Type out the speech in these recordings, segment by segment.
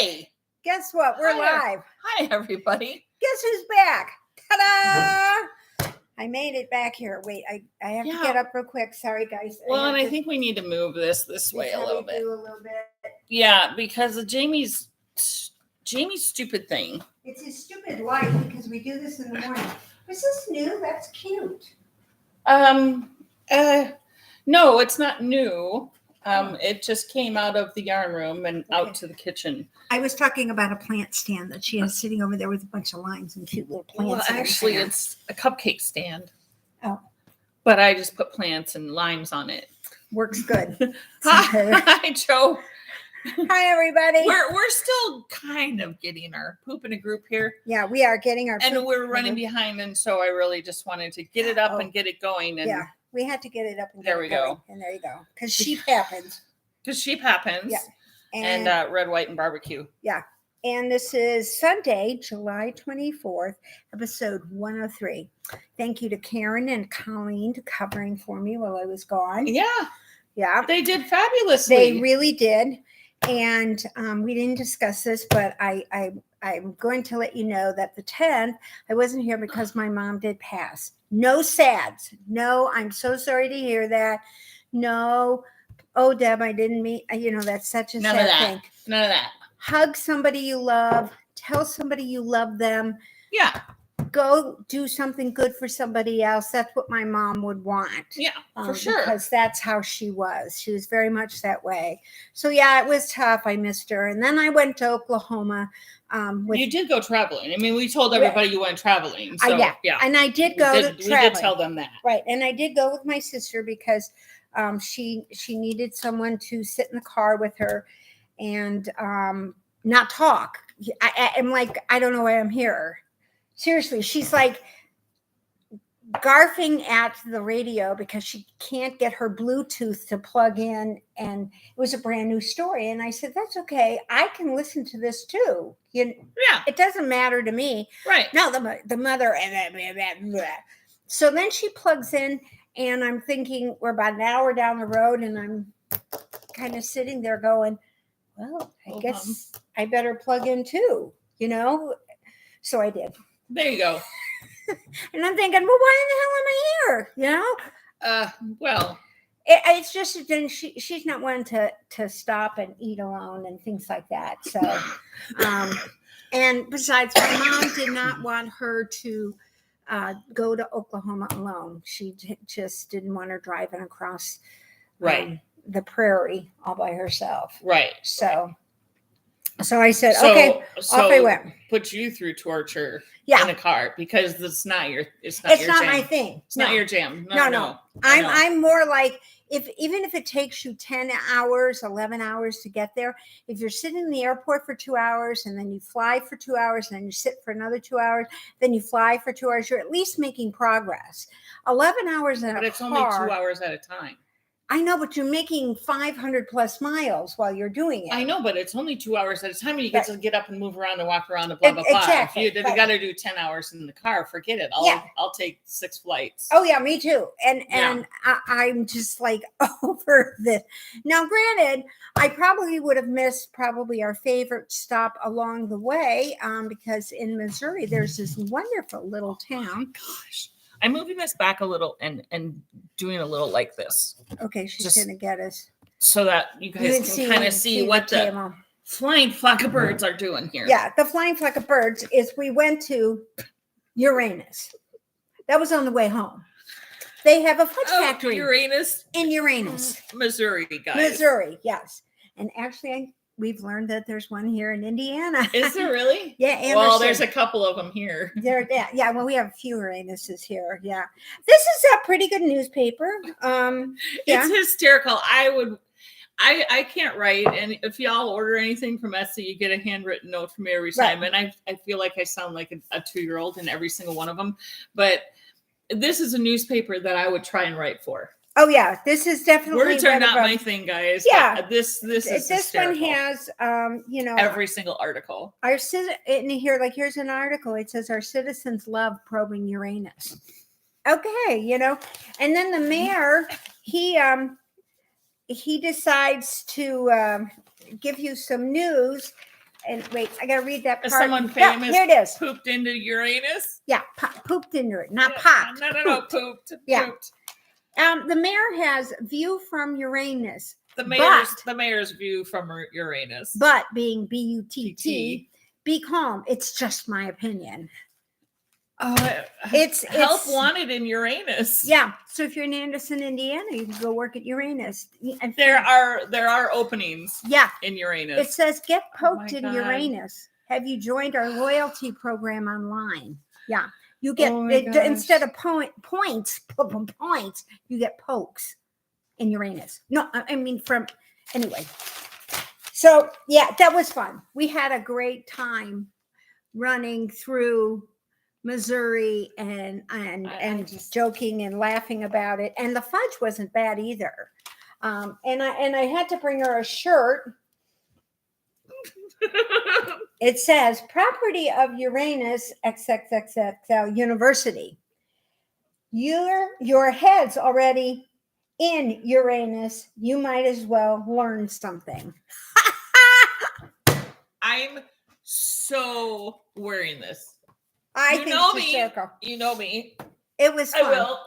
Hey, guess what? We're live. Hi, everybody. Guess who's back? Ta-da! I made it back here. Wait, I have to get up real quick. Sorry, guys. Well, and I think we need to move this way a little bit. bit. Yeah, because of Jamie's stupid thing. It's his stupid life because we do this in the morning. Is this new? That's cute. No, it's not new. It just came out of the yarn room and out to the kitchen. I was talking about a plant stand that she has sitting over there with a bunch of lines and cute little plants. Well, actually, it's a cupcake stand. Oh. But I just put plants and limes on it. Works good. Hi, Joe. Hi, everybody. We're still kind of getting our poop in a group here. Yeah, we are getting our poop. And we're running behind, and so I really just wanted to get it up and get it going. And yeah, we had to get it up and there we go. And there you go. Because sheep happens. Yeah. And red, white, and barbecue. Yeah. And this is Sunday, July 24th, episode 103. Thank you to Karen and Colleen covering for me while I was gone. Yeah. Yeah. They did fabulously. They really did. And we didn't discuss this, but I'm going to let you know that the 10th, I wasn't here because my mom did pass. No sads. No, I'm so sorry to hear that. No. Oh, Deb, I didn't mean, that's such a sad thing. None of that. Hug somebody you love. Tell somebody you love them. Yeah. Go do something good for somebody else. That's what my mom would want. Yeah, for sure. Because that's how she was. She was very much that way. So, yeah, it was tough. I missed her. And then I went to Oklahoma. You did go traveling. I mean, we told everybody you went traveling. So, yeah. And I did go to traveling. We did tell them that. Right. And I did go with my sister because she needed someone to sit in the car with her and not talk. I'm like, I don't know why I'm here. Seriously, she's like garfing at the radio because she can't get her Bluetooth to plug in. And it was a brand new story. And I said, that's okay. I can listen to this too. It doesn't matter to me. Right. No, the mother. So then she plugs in and I'm thinking we're about an hour down the road and I'm kind of sitting there going, well, I guess I better plug in too, So I did. There you go. And I'm thinking, well, why in the hell am I here? Well, it's just she's not one to stop and eat alone and things like that. So, and besides, my mom did not want her to go to Oklahoma alone. She just didn't want her driving across the prairie all by herself. Right. So I said, okay, off I went. Put you through torture in a car because it's not your jam. My thing. It's not your jam. No. I'm more like even if it takes you 10 hours, 11 hours to get there, if you're sitting in the airport for 2 hours and then you fly for 2 hours and then you sit for another 2 hours, then you fly for 2 hours, you're at least making progress. 11 hours in a car. But it's only 2 hours at a time. I know, but you're making 500 plus miles while you're doing it. I know, but it's only 2 hours at a time and you get to get up and move around and walk around and blah, blah, blah. Exactly. If you got to do 10 hours in the car, forget it. I'll take 6 flights. Oh, yeah, me too. And I'm just like over this. Now, granted, I probably would have missed our favorite stop along the way because in Missouri, there's this wonderful little town. Gosh. I'm moving this back a little and doing a little like this. Okay, she's going to get us. So that you guys can kind of see what the flying flock of birds are doing here. Yeah, the flying flock of birds is we went to Uranus. That was on the way home. They have a fudge factory. Uranus? In Uranus. Missouri, guys. Missouri, yes. And actually, we've learned that there's one here in Indiana. Is there really? Yeah. Anderson. Well, there's a couple of them here. Yeah. Well, we have a few Uranuses here. Yeah. This is a pretty good newspaper. It's hysterical. I can't write. And if y'all order anything from Etsy, you get a handwritten note from me every time. And I feel like I sound like a 2-year-old in every single one of them. But this is a newspaper that I would try and write for. Oh yeah, this is definitely words are not my thing, guys. Yeah, this is this hysterical. one has every single article. Here's an article. It says our citizens love probing Uranus. Okay, and then the mayor he decides to give you some news And wait, I gotta read that part. Someone famous here it is. Pooped into Uranus. Yeah, pooped into it, not popped. No, pooped. Yeah. Pooped. The mayor has view from Uranus. The mayor's view from Uranus. But being BUTT, be calm. It's just my opinion. It's help wanted in Uranus. Yeah. So if you're in Anderson, Indiana, you can go work at Uranus. There are openings. Yeah. In Uranus. It says get poked in Uranus. Have you joined our loyalty program online? Yeah. You get instead of points, you get pokes in Uranus. No, I mean anyway. So yeah, that was fun. We had a great time running through Missouri and just joking and laughing about it. And the fudge wasn't bad either. And I had to bring her a shirt. It says property of Uranus XXXXL University. Your head's already in Uranus. You might as well learn something. I'm so wearing this. I think it's a circle. You know me. It was fun. I will.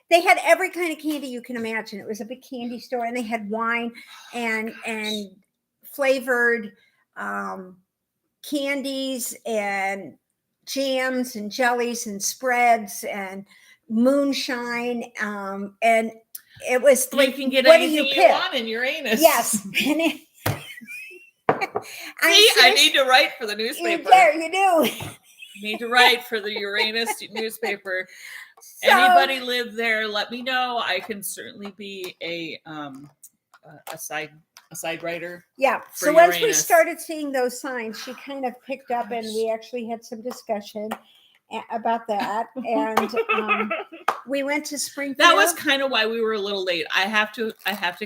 They had every kind of candy you can imagine. It was a big candy store, and they had wine and flavored candies and jams and jellies and spreads and moonshine. And it was like, you can get anything you want in Uranus. Yes. I need to write for the newspaper. You do. Need to write for the Uranus newspaper. So, anybody live there? Let me know. I can certainly be a side writer. Yeah. So Uranus. once we started seeing those signs, she kind of picked up, and we actually had some discussion about that. And we went to Springfield. That was kind of why we were a little late. I have to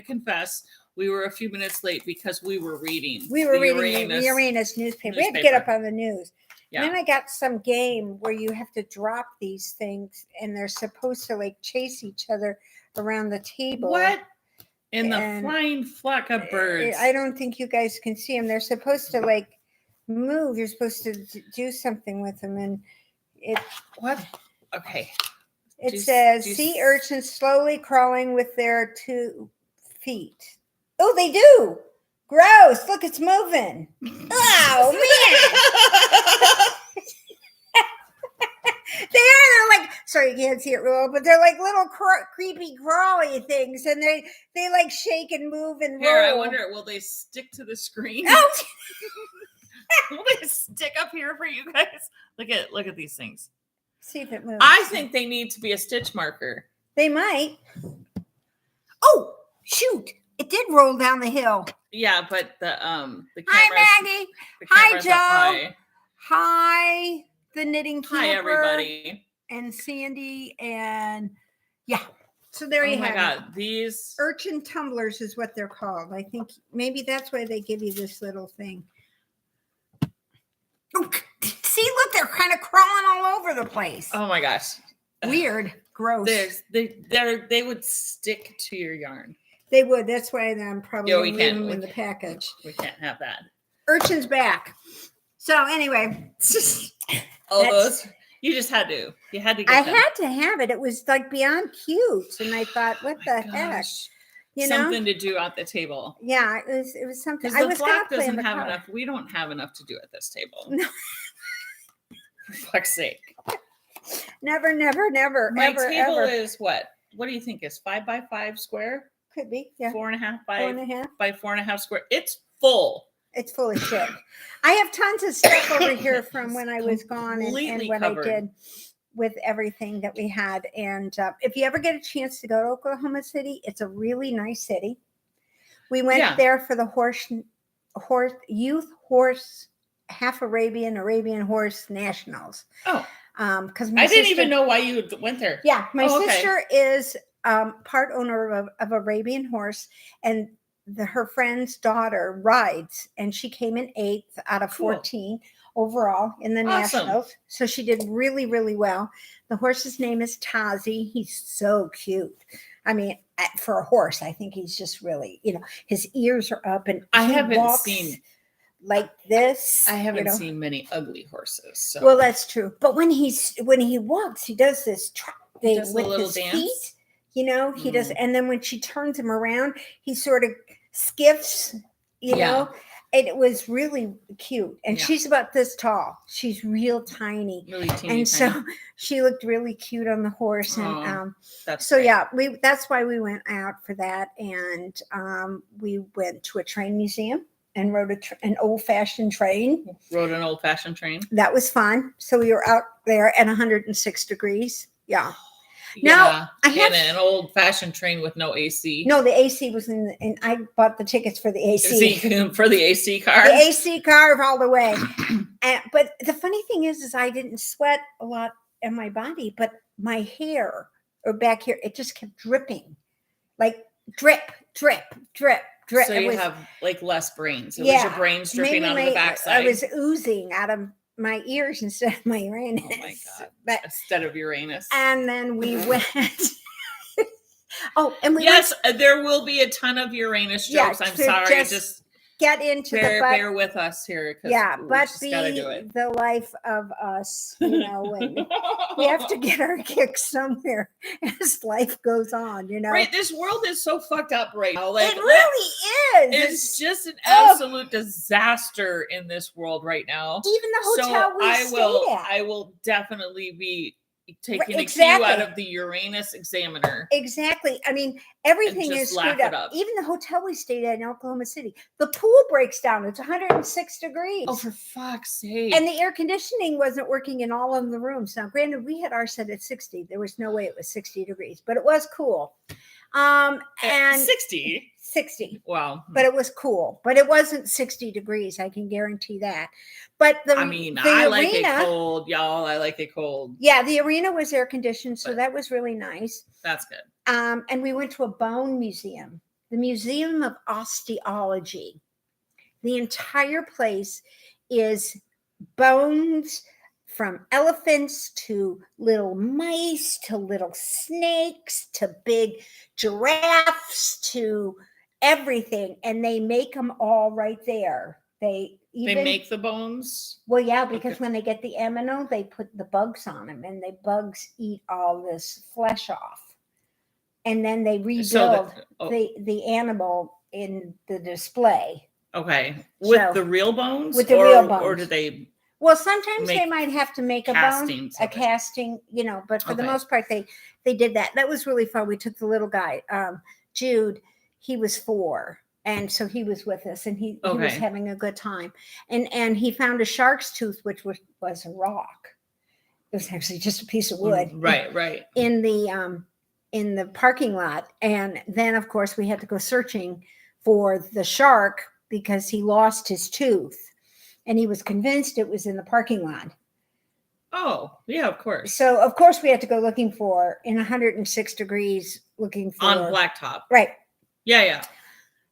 confess. We were a few minutes late because we were reading. The Uranus newspaper. We had to get up on the news. Yeah. And then I got some game where you have to drop these things, and they're supposed to like chase each other around the table. What? In the flying flock of birds. I don't think you guys can see them. They're supposed to like move. You're supposed to do something with them, and what? Okay. It says sea urchins slowly crawling with their 2 feet. Oh, they do. Gross. Look, it's moving. Oh, man. They're like, sorry, you can't see it real well, but they're like little creepy crawly things, and they like shake and move and roll. Here, I wonder, will they stick to the screen? Oh. Will they stick up here for you guys? Look at these things. See if it moves. I think they need to be a stitch marker. They might. Oh, shoot. It did roll down the hill. Yeah, but the camera. Hi, Maggie. Hi, Joe. Hi, the knitting camper. Hi, everybody. And Sandy, and yeah. So there you have it. Oh my God, these urchin tumblers is what they're called. I think maybe that's why they give you this little thing. Oh, see, look, they're kind of crawling all over the place. Oh my gosh, weird, gross. They would stick to your yarn. They would. That's why I'm probably leaving them in the package. We can't have that. Urchin's back. So anyway, those you just had to. You had to. Get them. Had to have it. It was like beyond cute, and I thought, what the heck? You know, something to do at the table. Yeah, it was something. Because the flock doesn't have enough. We don't have enough to do at this table. No. For fuck's sake. Never. My table is what? What do you think is 5 by 5 square? Could be, yeah. 4.5 by 4.5 square. It's full. It's full of shit. I have tons of stuff over here from when I was gone and what I did with everything that we had. And if you ever get a chance to go to Oklahoma City, it's a really nice city. We went there for the youth horse, half Arabian horse nationals. Oh, because I didn't even know why you went there. Yeah, my sister is part owner of Arabian horse, and her friend's daughter rides, and she came in 8th out of 14 overall in the nationals. So she did really, really well. The horse's name is Tazi. He's so cute. I mean, for a horse, I think he's just really, his ears are up, and I haven't seen like this. I haven't seen many ugly horses. So. Well, that's true. But when he walks, he does this thing with his dance. feet. He does. And then when she turns him around, he sort of skips, know. And it was really cute. And she's about this tall. She's real tiny. Really teeny. So she looked really cute on the horse. And that's great. That's why we went out for that. And we went to a train museum and rode an old-fashioned train. Rode an old-fashioned train. That was fun. So we were out there at 106 degrees. Yeah. Now I had an old-fashioned train with no AC. No, the AC was and I bought the tickets for the AC. For the AC car. The AC car all the way. But the funny thing is I didn't sweat a lot in my body, but my hair or back here, it just kept dripping, like drip, drip, drip, drip. So you have like less brains. It was your brains dripping out of the backside. I was oozing out of my ears instead of my Uranus. Oh my God. Instead of Uranus. And then we went. There will be a ton of Uranus jokes. I'm sorry. Just get into bear with us here. But the life of us, when we have to get our kicks somewhere as life goes on, Right. This world is so fucked up right now. It really is. It's just an absolute disaster in this world right now. Even the hotel I will definitely be taking a cue out of the Uranus Examiner. Exactly. I mean, everything is screwed up. Even the hotel we stayed at in Oklahoma City, the pool breaks down. It's 106 degrees. Oh, for fuck's sake. And the air conditioning wasn't working in all of the rooms. Now, granted, we had ours set at 60. There was no way it was 60 degrees, but it was cool. And 60. Wow. But it was cool. But it wasn't 60 degrees. I can guarantee that. But I like it cold, y'all. I like it cold. Yeah, the arena was air conditioned, so that was really nice. That's good. And we went to a bone museum, the Museum of Osteology. The entire place is bones from elephants to little mice to little snakes to big giraffes to everything, and they make them all right there. They make the bones. Well, yeah, because when they get the amino, they put the bugs on them, and the bugs eat all this flesh off, and then they rebuild the animal in the display. Okay, with the real bones, with the real bones, or do they? Well, sometimes they might have to make a casting, but for the most part, they did that. That was really fun. We took the little guy, Jude. He was 4. And so he was with us, and he was having a good time. And he found a shark's tooth, which was a rock. It was actually just a piece of wood. Right. In the parking lot. And then, of course, we had to go searching for the shark because he lost his tooth. And he was convinced it was in the parking lot. Oh, yeah, of course. So, of course, we had to go looking for, in 106 degrees, looking for. On blacktop. Right. Yeah.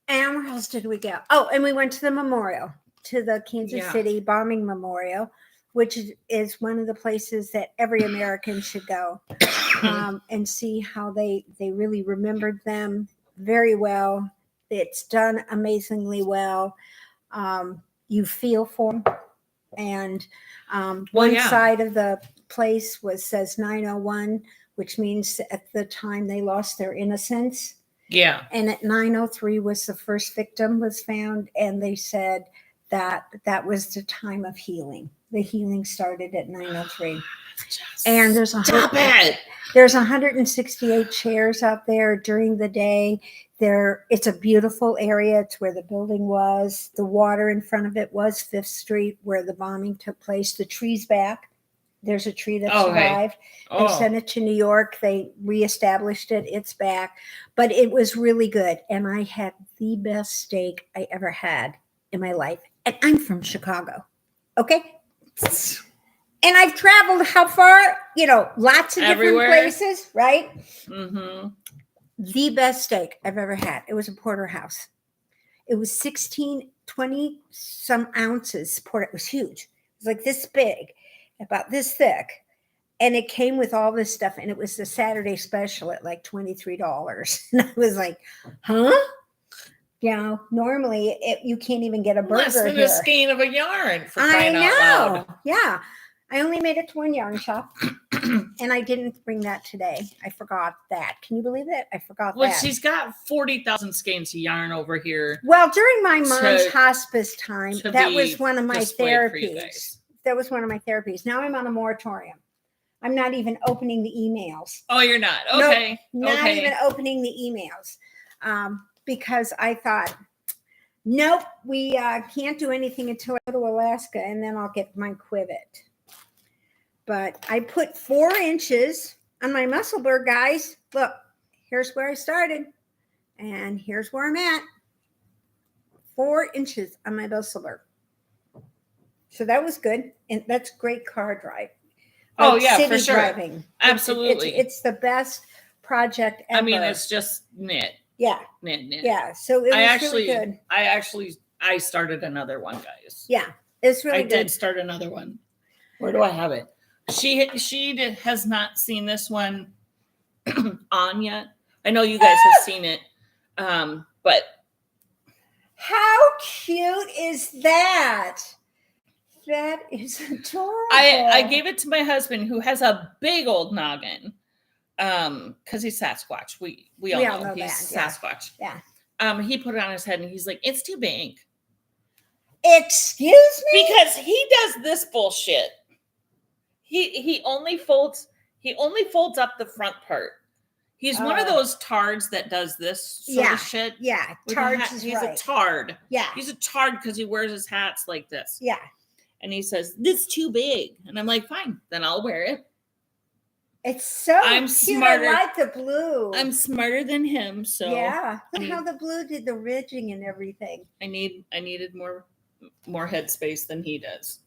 And where else did we go? Oh, and we went to the memorial, to the Kansas City bombing memorial, which is one of the places that every American should go and see how they really remembered them very well. It's done amazingly well. You feel for them. And one side of the place says 901, which means at the time they lost their innocence. Yeah. And at 903 was the first victim was found. And they said that was the time of healing. The healing started at 903. And there's 168 chairs out there during the day. It's a beautiful area. It's where the building was. The water in front of it was 5th Street, where the bombing took place. The tree's back. There's a tree that survived. They sent it to New York. They reestablished it. It's back. But it was really good. And I had the best steak I ever had in my life. And I'm from Chicago. Okay? And I've traveled how far? Lots of different places, right? Mm-hmm. The best steak I've ever had. It was a porterhouse. It was 20 some ounces. It was huge. It was like this big, about this thick. And it came with all this stuff. And it was the Saturday special at like $23. And I was like, huh? Normally you can't even get a burger Less than here. a skein of a yarn for I crying out loud. Yeah. I only made it to one yarn shop, and I didn't bring that today. I forgot that. Can you believe it? I forgot Well, that. she's got 40,000 skeins of yarn over here. Well, during my mom's hospice time, that was one of my displayed for you therapies. guys. That was one of my therapies. Now I'm on a moratorium. I'm not even opening the emails. Oh, you're not? Okay. Nope, not even opening the emails. Because I thought, nope, we can't do anything until I go to Alaska, and then I'll get my quivet. But I put 4 inches on my Musselburgh, guys. Look, here's where I started, and here's where I'm at. 4 inches on my Musselburgh. So that was good, and that's great car drive. Oh, yeah, city for sure. Driving. Absolutely. It's the best project ever. I mean, it's just knit. Yeah. Knit. Yeah. So it was really good. I started another one, guys. Yeah. It's really good. I did start another one. Where do I have it? She has not seen this one on yet. I know you guys have seen it. But how cute is that? That is adorable. I gave it to my husband, who has a big old noggin. Because he's Sasquatch. We all know he's Sasquatch. Yeah. He put it on his head and he's like, it's too big. Excuse me? Because he does this bullshit. He only folds up the front part. He's one of those tards that does this sort of shit. Yeah. He's a tard. Yeah. He's a tard because he wears his hats like this. Yeah. And he says, this is too big. And I'm like, fine, then I'll wear it. It's so cute. Smarter. I like the blue. I'm smarter than him. So yeah. Look how the blue did the ridging and everything. I needed more head space than he does.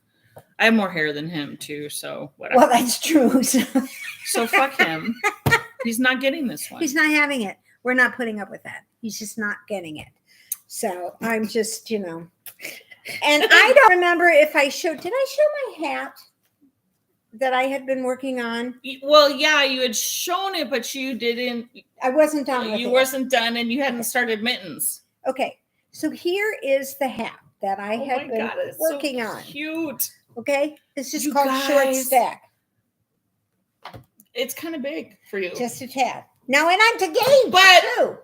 I have more hair than him too, so whatever. Well, that's true. So fuck him. He's not getting this one. He's not having it. We're not putting up with that. He's just not getting it. So I'm just, And I don't remember if I showed. Did I show my hat that I had been working on? Well, yeah, you had shown it, but you didn't. I wasn't done with it. You wasn't done, and you hadn't started mittens. Okay, so here is the hat that I had been working on. Cute. Okay, this is called short stack. It's kind of big for you. Just a tad. Now, and I'm to gain too.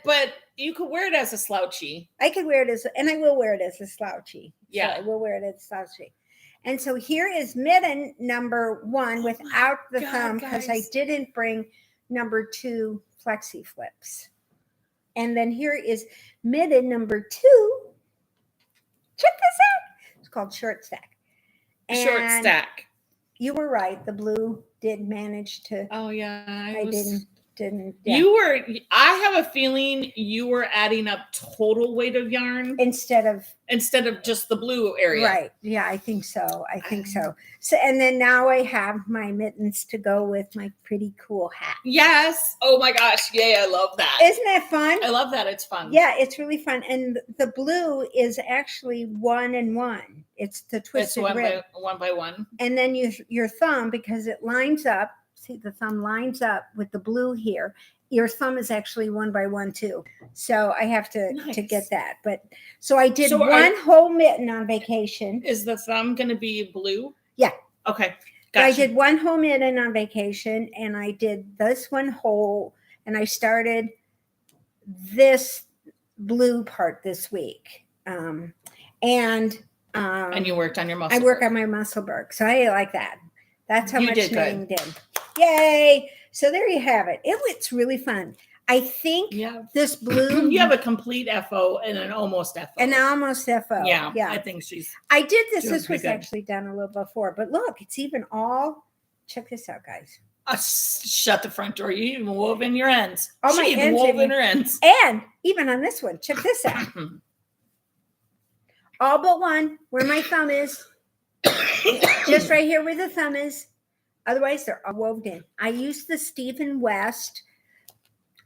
But you could wear it as a slouchy. I could wear it and I will wear it as a slouchy. Yeah, so I will wear it as a slouchy. And so here is mitten number 1 without the thumb, because I didn't bring number 2 flexi flips. And then here is mitten number 2. Check this out. It's called short stack. And short stack. You were right. The blue did manage to. Oh yeah, I didn't. Yeah. I have a feeling you were adding up total weight of yarn instead of just the blue area. Right. Yeah, I think so. So, and then now I have my mittens to go with my pretty cool hat. Yes. Oh my gosh. Yay. I love that. Isn't that fun? I love that. It's fun. Yeah, it's really fun. And the blue is actually 1 and 1. It's the twisted rib. One by one. And then your thumb, because it lines up. See, the thumb lines up with the blue here. Your thumb is actually 1 by 1 too. So I have to get that. But so I did one whole mitten on vacation. Is the thumb going to be blue? Yeah. Okay. Gotcha. I did one whole mitten on vacation, and I did this one whole, and I started this blue part this week. And you worked on your Musselburgh. I work on my Musselburgh. So I like that. That's how much knitting did. Yay. So there you have it. It's really fun. I think this blue. You have a complete FO and an almost FO. An almost FO. Yeah. I think I did this. This was actually done a little before. But look, it's even all. Check this out, guys. Shut the front door. You even wove in your ends. Oh, my ends. Wove in her ends. And even on this one, check this out. All but one, where my thumb is. Just right here where the thumb is. Otherwise, they're all woven in. I used the Stephen West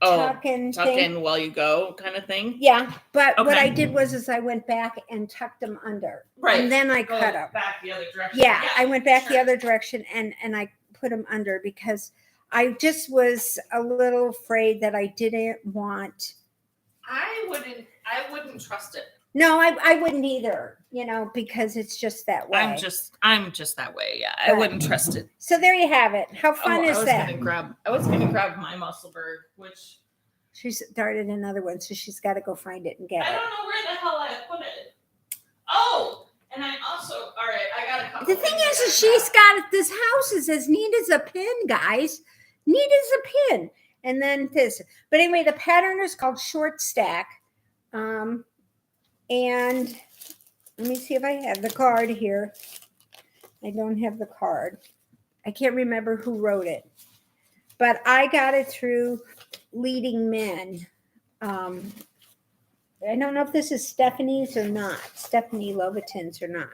tuck in while you go kind of thing. Yeah, but what I did was I went back and tucked them under. Right. And then I cut them. Back the other direction. Yeah, I went back the other direction and I put them under because I just was a little afraid that I didn't want. I wouldn't trust it. No, I wouldn't either, because it's just that way. I'm just that way. Yeah, I wouldn't trust it. So there you have it. How fun is that? I was gonna grab my Musselburgh, which she started another one, so she's got to go find it and get it. I don't know where the hell I put it. Oh, and I also, all right, I got a couple. The thing is she's got this house is as neat as a pin, guys. Neat as a pin. And then this. But anyway, the pattern is called Short Stack. And let me see if I have the card here. I don't have the card. I can't remember who wrote it. But I got it through Leading Men. I don't know if this is Stephanie's or not. Stephanie Lovatin's or not.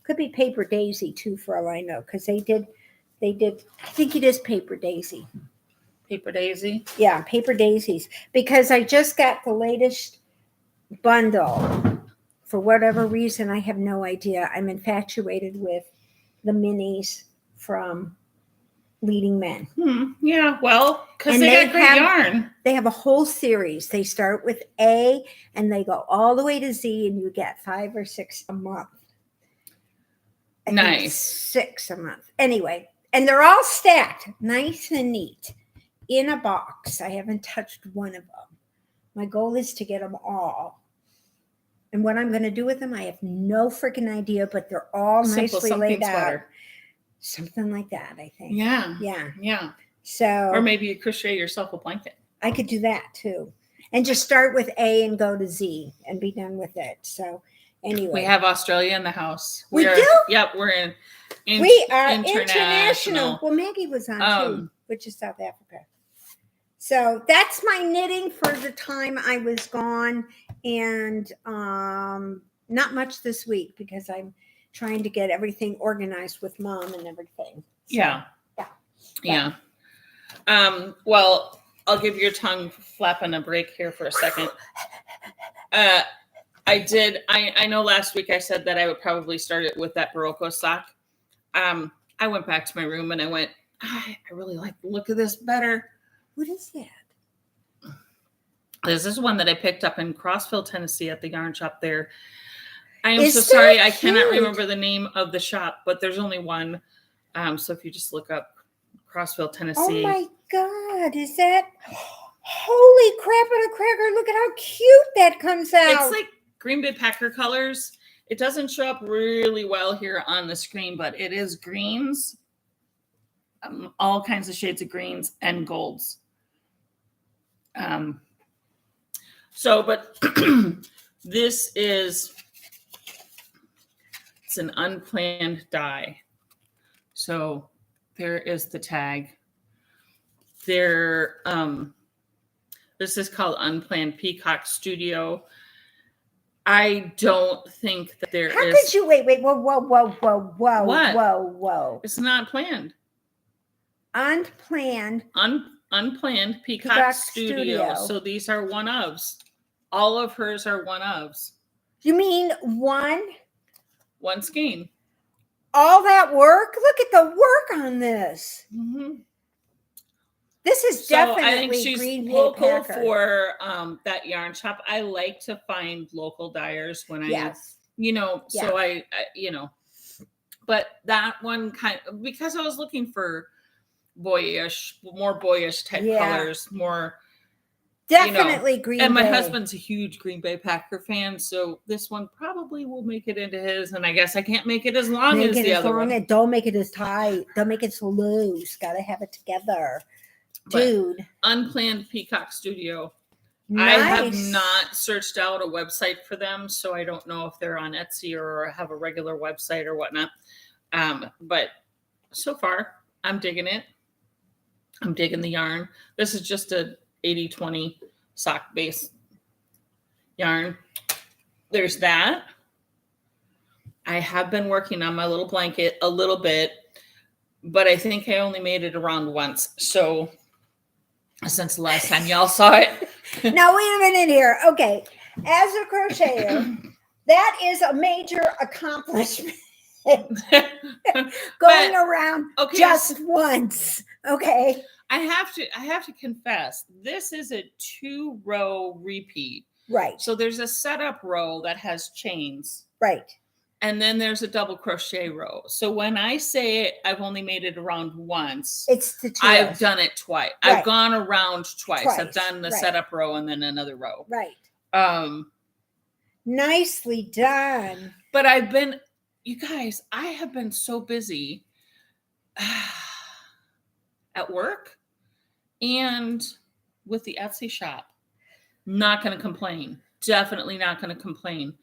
Could be Paper Daisy too, for all I know, because they did. I think it is Paper Daisy. Paper Daisy? Yeah, Paper Daisies. Because I just got the latest bundle. For whatever reason, I have no idea. I'm infatuated with the minis from Leading Men. Yeah, well, because they got great yarn. They have a whole series. They start with A and they go all the way to Z, and you get 5 or 6 a month. Nice. 6 a month. Anyway, and they're all stacked, nice and neat, in a box. I haven't touched one of them. My goal is to get them all. And what I'm going to do with them, I have no freaking idea, but they're all nicely laid out. Something like that, I think. Yeah. So, or maybe you crochet yourself a blanket. I could do that too. And just start with A and go to Z and be done with it. So anyway. We have Australia in the house. We do? Yep, we're in we are international. Well, Maggie was on too, which is South Africa. So that's my knitting for the time I was gone. And not much this week because I'm trying to get everything organized with Mom and everything. So, yeah. Well, I'll give your tongue flapping a break here for a second. I know last week I said that I would probably start it with that Barocco sock. I went back to my room and I went, I really like the look of this better. What is that? This is one that I picked up in Crossville, Tennessee at the yarn shop there. I am so sorry. I cannot remember the name of the shop, but there's only one. So if you just look up Crossville, Tennessee. Oh my God. Is that? Holy crap and a cracker. Look at how cute that comes out. It's like Green Bay Packer colors. It doesn't show up really well here on the screen, but it is greens. All kinds of shades of greens and golds. But this is, it's an unplanned die. So there is the tag. There, this is called Unplanned Peacock Studio. I don't think that there is. How could you wait? Whoa. What? Whoa. It's not planned. Unplanned. Unplanned Peacock Studio. So these are one-ofs. All of hers are one-ofs. You mean one skein. All that work? Look at the work on this. Mm-hmm. This is definitely I think she's Green Bay local Packer. for that yarn shop. I like to find local dyers when so I but that one because I was looking for more boyish type colors, more definitely Green Bay. And my husband's a huge Green Bay Packer fan, so this one probably will make it into his. And I guess I can't make it as long as the other one. Don't make it as tight. Don't make it so loose. Got to have it together. Dude. But Unplanned Peacock Studio. Nice. I have not searched out a website for them, so I don't know if they're on Etsy or have a regular website or whatnot. But so far, I'm digging it. I'm digging the yarn. This is just a 80-20 sock base yarn. There's that. I have been working on my little blanket a little bit, but I think I only made it around once. So since the last time y'all saw it. Now, wait a minute here. Okay. As a crocheter, that is a major accomplishment. Going around just once. Okay. I have to confess, this is a 2-row repeat. Right. So there's a setup row that has chains. Right. And then there's a double crochet row. So when I say I've only made it around once, it's the two I've done it twice. Right. I've gone around twice. I've done the right. setup row and then another row. Right. Nicely done. But you guys, I have been so busy at work and with the Etsy shop. Not going to complain. Definitely not going to complain.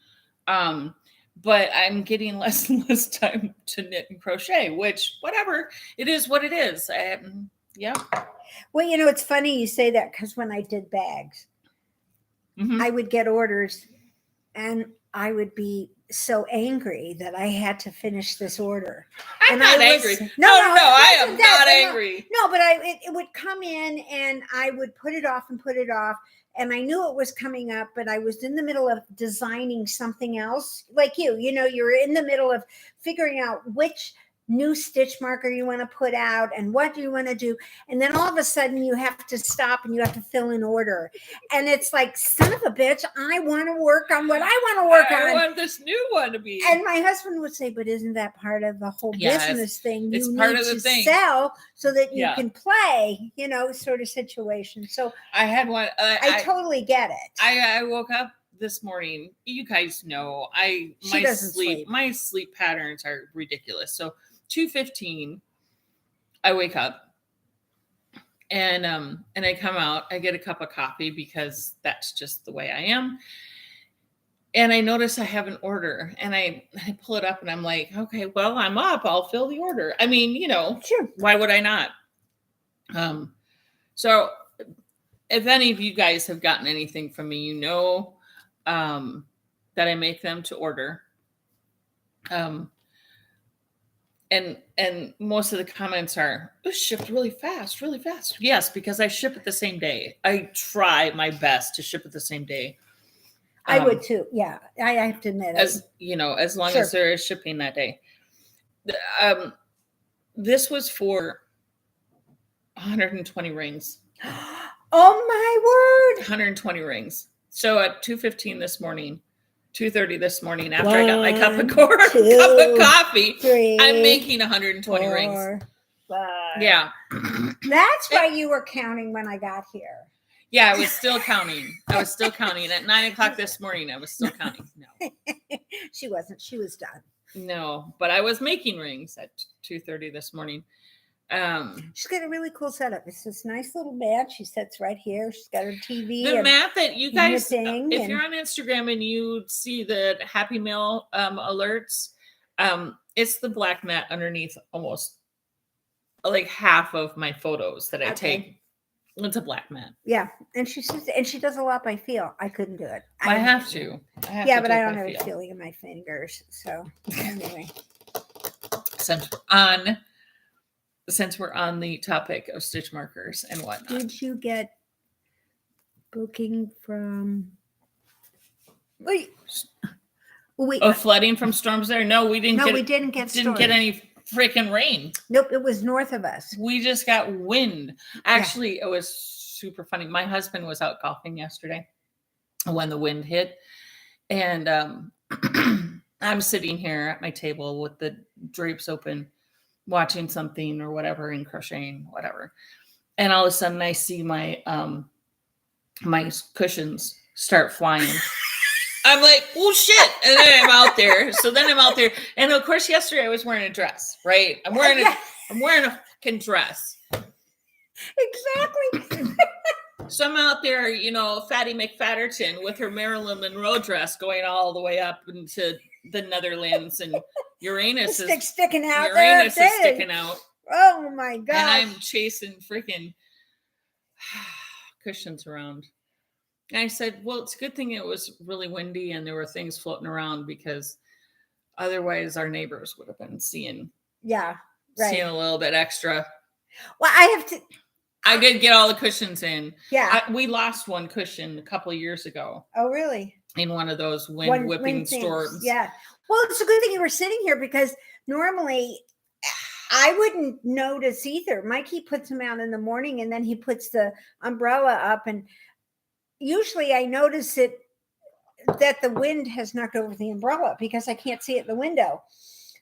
But I'm getting less and less time to knit and crochet, which whatever, it is what it is. Yeah. Well, it's funny you say that, because when I did bags, I would get orders and I would be so angry that I had to finish this order. I'm not angry. No, I am not angry. No, but it would come in and I would put it off. And I knew it was coming up, but I was in the middle of designing something else. Like you're in the middle of figuring out which new stitch marker you want to put out and what you want to do. And then all of a sudden you have to stop and you have to fill an order. And it's like, son of a bitch, I want to work on what I want to work on. I want this new one to be. And my husband would say, but isn't that part of the whole business thing? It's you part need of the to thing. Sell so that you can play, sort of situation. So I had one. I totally get it. I woke up this morning. You guys know my sleep patterns are ridiculous. So 2:15, I wake up and I come out, I get a cup of coffee because that's just the way I am. And I notice I have an order and I pull it up and I'm like, okay, well, I'm up, I'll fill the order. I mean, sure. Why would I not? So if any of you guys have gotten anything from me, that I make them to order. And most of the comments are, it was shipped really fast. Yes, because I ship it the same day. I try my best to ship it the same day. I would too. Yeah, I have to admit, as long as there is shipping that day. This was for 120 rings. Oh my word! 120 rings. So at 2:15 this morning. 2:30 this morning, after I got my cup of coffee, I'm making 120 rings. 5. Yeah. That's why you were counting when I got here. Yeah, I was still counting. At 9:00 this morning, I was still counting. No. She wasn't. She was done. No, but I was making rings at 2:30 this morning. She's got a really cool setup. It's this nice little mat. She sits right here. She's got her TV. The mat that you guys, if you're on Instagram and you see the Happy Mail alerts, it's the black mat underneath almost like half of my photos that I take. It's a black mat. Yeah, and she does a lot by feel. I couldn't do it. I have to. But I don't have a feeling in my fingers. So anyway, since we're on the topic of stitch markers and whatnot. Did you get booking from flooding from storms there? No, we didn't. No, we didn't get any freaking rain. Nope, it was north of us. We just got wind. Actually, It was super funny. My husband was out golfing yesterday when the wind hit, and I'm sitting here at my table with the drapes open, watching something or whatever and crocheting, whatever. And all of a sudden I see my my cushions start flying. I'm like, oh shit. And then I'm out there. And of course, yesterday I was wearing a dress, right? I'm wearing a fucking dress. Exactly. So I'm out there, Fatty McFatterton with her Marilyn Monroe dress going all the way up into the Netherlands, and Uranus is sticking out. Uranus is sticking out. Oh my god! And I'm chasing freaking cushions around. And I said, well, it's a good thing it was really windy and there were things floating around, because otherwise our neighbors would have been seeing a little bit extra. Well, I did get all the cushions in. Yeah. We lost one cushion a couple of years ago. Oh, really? In one of those wind storms. Yeah. Well, it's a good thing you were sitting here, because normally I wouldn't notice either. Mikey puts them out in the morning and then he puts the umbrella up, and usually I notice it that the wind has knocked over the umbrella because I can't see it in the window.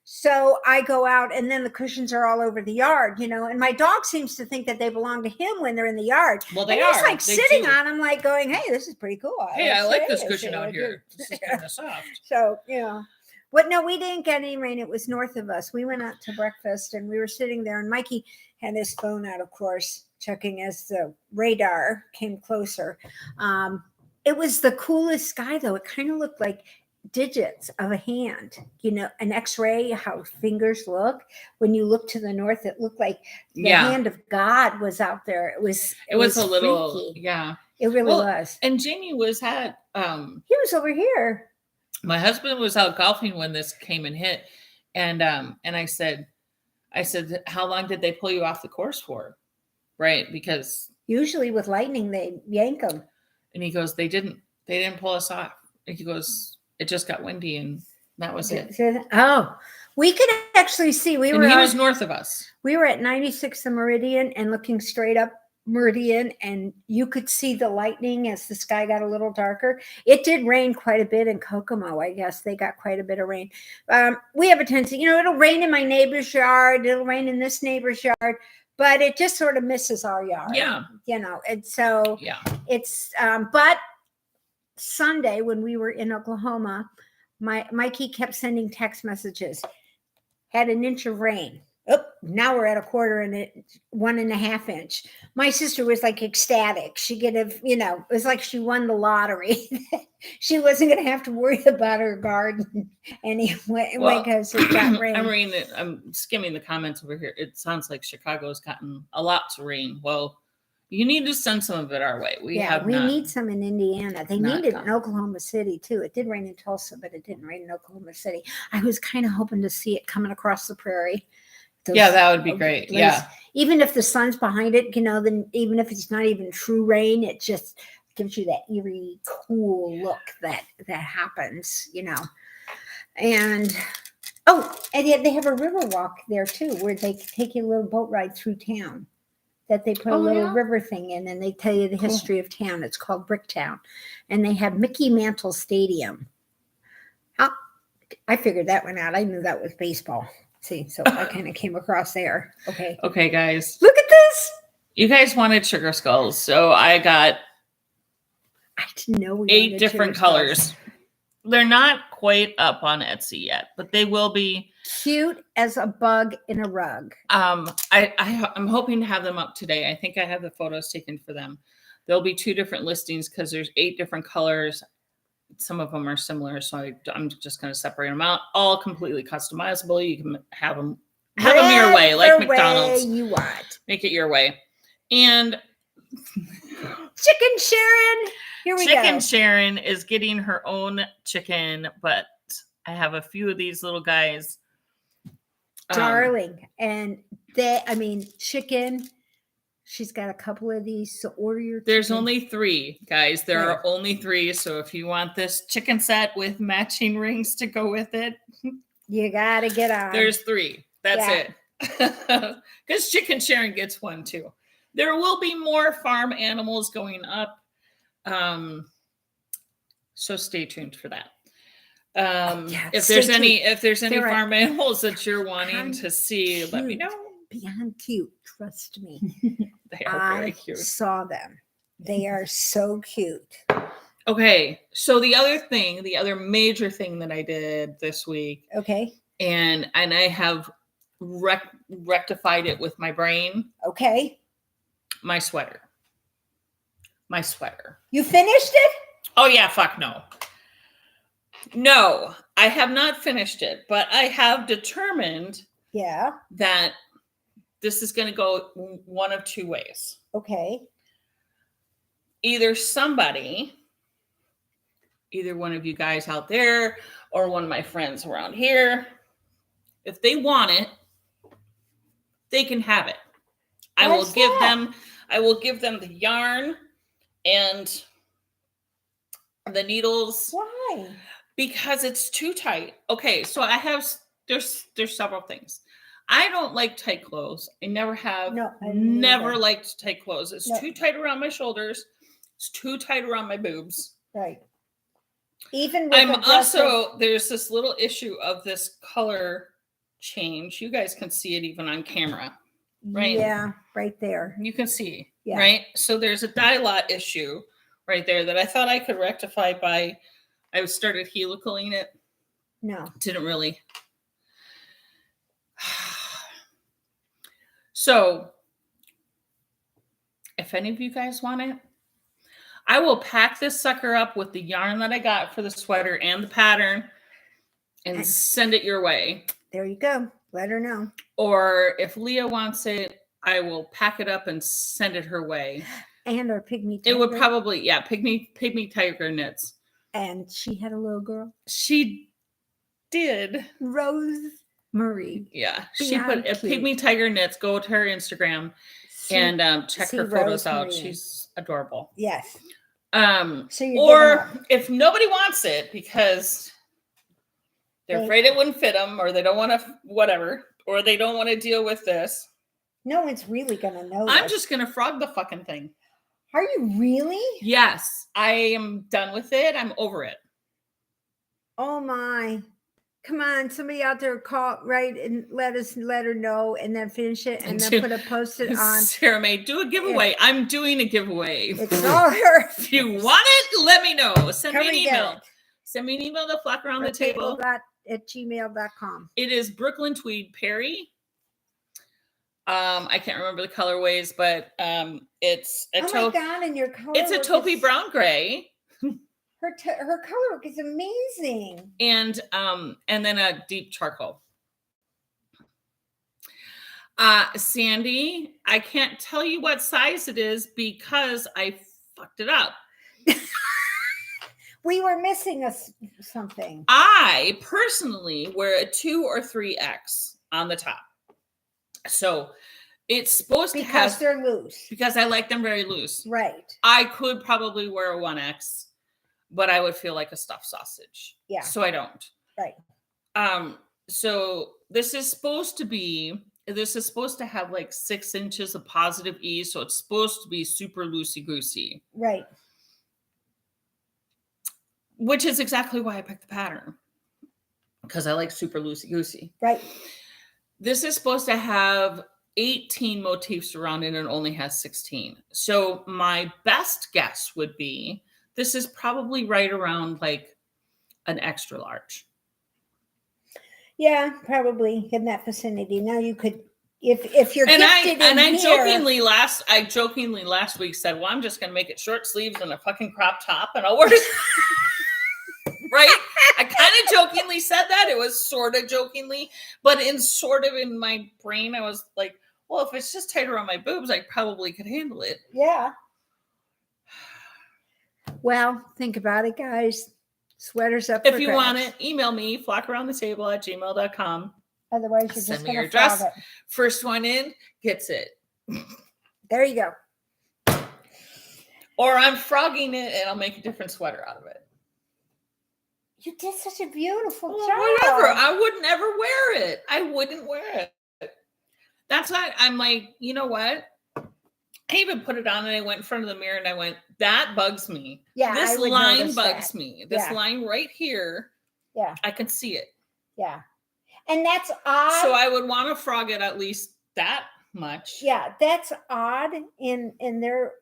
So I go out and then the cushions are all over the yard, and my dog seems to think that they belong to him when they're in the yard. Well, they and are. He's like They sitting do. on them, like going, hey, this is pretty cool. Hey, I like this cushion out here. This is kind of soft. So, But no, we didn't get any rain. It was north of us. We went out to breakfast and we were sitting there and Mikey had his phone out, of course, checking as the radar came closer. It was the coolest sky, though. It kind of looked like digits of a hand, an x-ray, how fingers look. When you look to the north, it looked like the hand of God was out there. It was a little freaky. Yeah, it really was. And Jamie was he was over here. My husband was out golfing when this came and hit, and I said, how long did they pull you off the course for? Right, because usually with lightning they yank them. And he goes, they didn't pull us off. And he goes, it just got windy and that was it. Oh, we could actually see. He was north of us. We were at 96th and Meridian and looking straight up Meridian, and you could see the lightning as the sky got a little darker. It did rain quite a bit in Kokomo. I guess they got quite a bit of rain. We have a tendency, it'll rain in my neighbor's yard. It'll rain in this neighbor's yard. But it just sort of misses our yard. Yeah. And so it's, but Sunday when we were in Oklahoma, Mikey kept sending text messages. Had an inch of rain. Oh, now we're at a quarter and 1.5 inch. My sister was like ecstatic. She could have, it was like she won the lottery. She wasn't going to have to worry about her garden anyway because it got rain. I'm skimming the comments over here. It sounds like Chicago's gotten a lot of rain. Well, you need to send some of it our way. We need some in Indiana. They need it in Oklahoma City too. It did rain in Tulsa, but it didn't rain in Oklahoma City. I was kind of hoping to see it coming across the prairie. That would be great. Even if the sun's behind it, then even if it's not even true rain, it just gives you that eerie, cool look that happens, And they have a river walk there too, where they take you a little boat ride through town. That they put a little river thing in, and they tell you the history of town. It's called Bricktown, and they have Mickey Mantle Stadium. I figured that one out. I knew that was baseball. See, so I kind of came across there. Okay, guys. Look at this. You guys wanted sugar skulls, so I got 8 different colors. They're not quite up on Etsy yet, but they will be. Cute as a bug in a rug. I'm hoping to have them up today. I think I have the photos taken for them. There'll be 2 different listings because there's 8 different colors. Some of them are similar, so I'm just going to separate them out. All completely customizable. You can have them your way, like McDonald's. You want. Make it your way. And Chicken Sharon. Here we go. Chicken Sharon is getting her own chicken, but I have a few of these little guys. Darling. And chicken. She's got a couple of these. So order your chicken. There's only 3, guys. There are only 3. So if you want this chicken set with matching rings to go with it, you got to get on. There's 3. That's it. Because Chicken Sharon gets one too. There will be more farm animals going up. So stay tuned for that. If there's any farm animals that you're wanting to see, let me know. Beyond cute, trust me. They are very cute. I saw them. They are so cute. Okay, so the other major thing that I did this week. Okay. And I have rectified it with my brain. Okay. My sweater. You finished it? Oh yeah, fuck no. No, I have not finished it, but I have determined that this is going to go one of 2 ways. Okay. Either one of you guys out there or one of my friends around here, if they want it, they can have it. I will give them the yarn and the needles. Why? Because it's too tight. Okay, so there's several things. I don't like tight clothes. I never have. No, I never liked tight clothes. It's too tight around my shoulders. It's too tight around my boobs. Right. Even with there's this little issue of this color change. You guys can see it even on camera, right? Yeah, right there. You can see, right? So there's a dye lot issue right there that I thought I could rectify by, I started helicaling it. No. Didn't really. So if any of you guys want it, I will pack this sucker up with the yarn that I got for the sweater and the pattern and send it your way. There you go. Let her know. Or if Leah wants it, I will pack it up and send it her way. And our pygmy tiger. It would probably, pygmy tiger knits. And she had a little girl. She did. Rose Marie. Yeah. She put a pygmy tiger knits. Go to her Instagram and check her photos out. She's adorable. Yes. Or if nobody wants it because they're afraid it wouldn't fit them, or they don't want to, whatever, or they don't want to deal with this. No one's really going to know. I'm just going to frog the fucking thing. Are you really? Yes. I am done with it. I'm over it. Oh my. Come on. Somebody out there and let her know and then finish it and then put a post-it on. Sarah May, do a giveaway. I'm doing a giveaway. It's all her. If you want it, let me know. Send me an email. Send me an email to Flockaroundthetable at gmail.com. It is Brooklyn Tweed Perry. I can't remember the colorways, but it's a my God, and your color. It's a taupey brown gray. Her color is amazing. And then a deep charcoal. Sandy, I can't tell you what size it is because I fucked it up. We were missing something. I personally wear a 2 or 3X on the top. So it's supposed to have. Because they're loose. Because I like them very loose. Right. I could probably wear a 1X, but I would feel like a stuffed sausage. Yeah. So I don't. Right. So this is supposed to have like 6 inches of positive ease. So it's supposed to be super loosey-goosey. Right. Which is exactly why I picked the pattern. Because I like super loosey-goosey. Right. This is supposed to have 18 motifs around it and only has 16. So my best guess would be this is probably right around like an extra large. Yeah, probably in that vicinity. Now you could, if you're gifted I jokingly last week said, well, I'm just going to make it short sleeves and a fucking crop top and I'll wear it. Right? I kind of jokingly said that. It was sort of jokingly, but in my brain, I was like, well, if it's just tight around my boobs, I probably could handle it. Yeah. Well, think about it, guys. Sweaters up. If you want it, email me, flockaroundthetable at gmail.com. Otherwise, you're just going to frog it. First one in gets it. There you go. Or I'm frogging it and I'll make a different sweater out of it. You did such a beautiful job. Whatever. I would never wear it. I wouldn't wear it. That's why I'm like, you know what? I even put it on and I went in front of the mirror and I went, that bugs me. Yeah. This line bugs me. This line right here. Yeah. I can see it. Yeah. And that's odd. So I would want to frog it at least that much. Yeah. That's odd in their,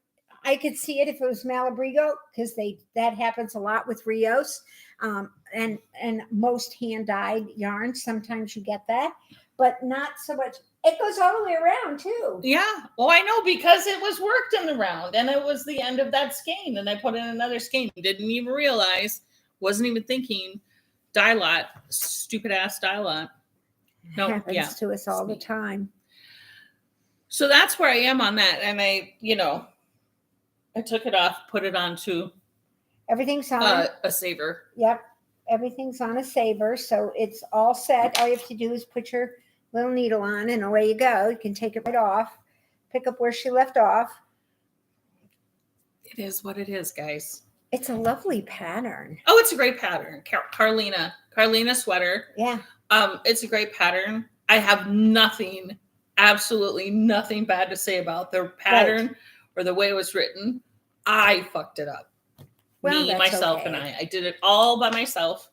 I could see it if it was Malabrigo because that happens a lot with Rios. And most hand-dyed yarns, sometimes you get that, but not so much. It goes all the way around too. Yeah. Well, I know because it was worked in the round and it was the end of that skein and I put in another skein. Didn't even realize, wasn't even thinking dye lot, stupid ass dye lot. No, happens to us all the time. So that's where I am on that. And I took it off, put it onto everything's on a saver. Yep. Everything's on a saver. So it's all set. All you have to do is put your little needle on and away you go. You can take it right off, pick up where she left off. It is what it is, guys. It's a lovely pattern. Oh, it's a great pattern. Carlina sweater. Yeah. It's a great pattern. I have absolutely nothing bad to say about the pattern or the way it was written. I fucked it up. Well, Me, that's myself, okay. and I did it all by myself.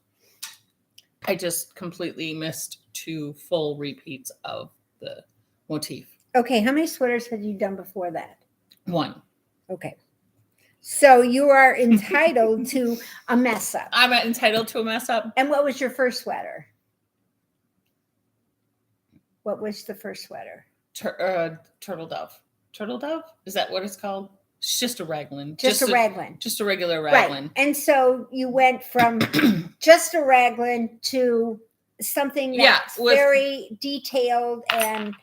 I just completely missed 2 full repeats of the motif. Okay, how many sweaters had you done before that? 1. Okay. So you are entitled to a mess up. I'm entitled to a mess up. And what was your first sweater? What was the first sweater? Turtle dove. Turtle dove? Is that what it's called? It's just a raglan. Just a raglan. Just a regular raglan. Right. And so you went from just a raglan to something that's very detailed and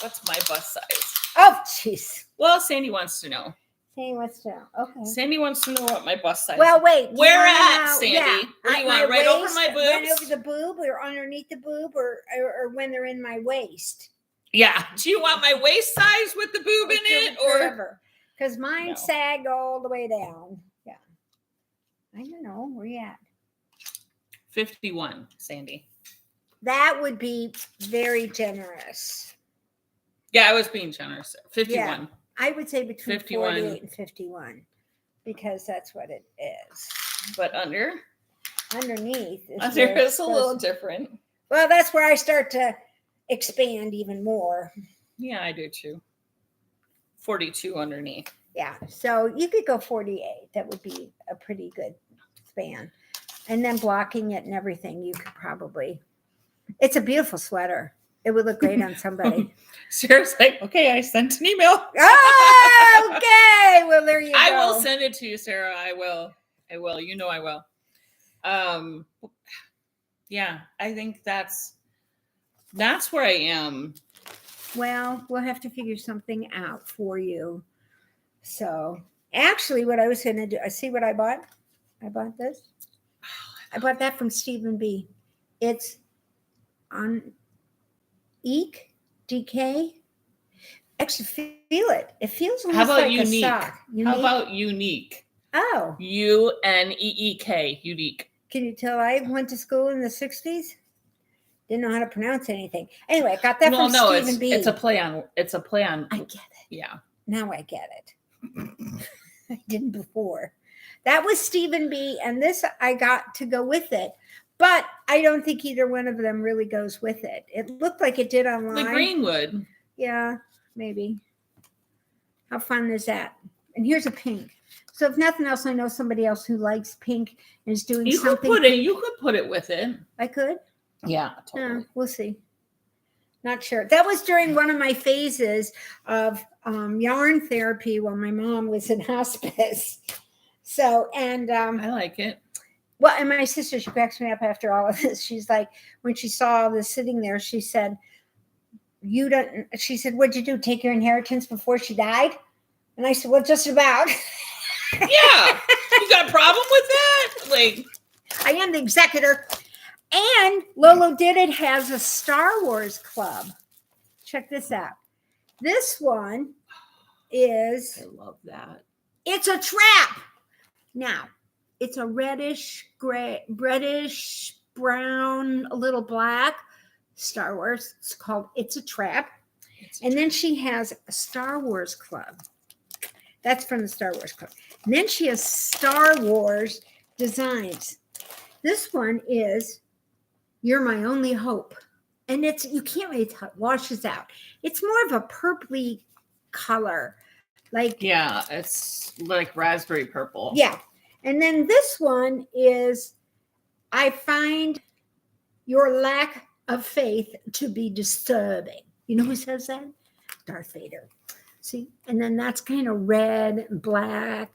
What's my bust size? Oh, jeez. Well, Sandy wants to know. Sandy wants to know. Okay. Sandy wants to know what my bust size is. Well, wait. Where at, Sandy? Yeah. Where do you want? Right over my boobs? Right over the boob or underneath the boob or when they're in my waist? Yeah. Do you want my waist size with the boob in it? Or because mine sagged all the way down. Yeah. I don't know. Where you at? 51, Sandy. That would be very generous. Yeah, I was being generous. 51. Yeah, I would say between 51. 48 and 51 because that's what it is. But underneath is a little different. Well, that's where I start to expand even more. Yeah, I do too. 42 underneath. Yeah, so you could go 48. That would be a pretty good span. And then blocking it and everything, you could probably. It's a beautiful sweater. It would look great on somebody. Sarah's like, okay, I sent an email. Oh, okay. Well, there you go. I will send it to you, Sarah. I will. You know I will. Yeah, I think that's where I am. Well, we'll have to figure something out for you. So, actually, what I was going to do, I see what I bought. I bought this. I bought that from Stephen B. It's on Eek DK. Actually, feel it. It feels almost like unique? A sock. Unique? How about unique? Oh. UNEEK. Unique. Can you tell I went to school in the 60s? Didn't know how to pronounce anything. Anyway, I got that from Stephen B. It's a play on. I get it. Yeah. Now I get it. I didn't before. That was Stephen B. And this I got to go with it. But I don't think either one of them really goes with it. It looked like it did online. The Greenwood. Yeah, maybe. How fun is that? And here's a pink. So if nothing else, I know somebody else who likes pink and is doing something. You could put it with it. I could? Yeah, totally. We'll see. Not sure. That was during one of my phases of yarn therapy while my mom was in hospice. So, and I like it. Well, and my sister, she cracks me up after all of this. She's like, when she saw all this sitting there, she said, she said, what'd you do? Take your inheritance before she died? And I said, well, just about. Yeah. You got a problem with that? Like, I am the executor. And Lolo Did It has a Star Wars club. Check this out. This one is. I love that. It's a trap. Now, it's a reddish brown, a little black Star Wars. It's called It's a Trap. And then she has a Star Wars club. That's from the Star Wars club. And then she has Star Wars designs. This one is You're My Only Hope. And you can't really tell, it washes out. It's more of a purpley color. Yeah, it's like raspberry purple. Yeah. And then this one is, I find your lack of faith to be disturbing. You know who says that? Darth Vader. See? And then that's kind of red and black.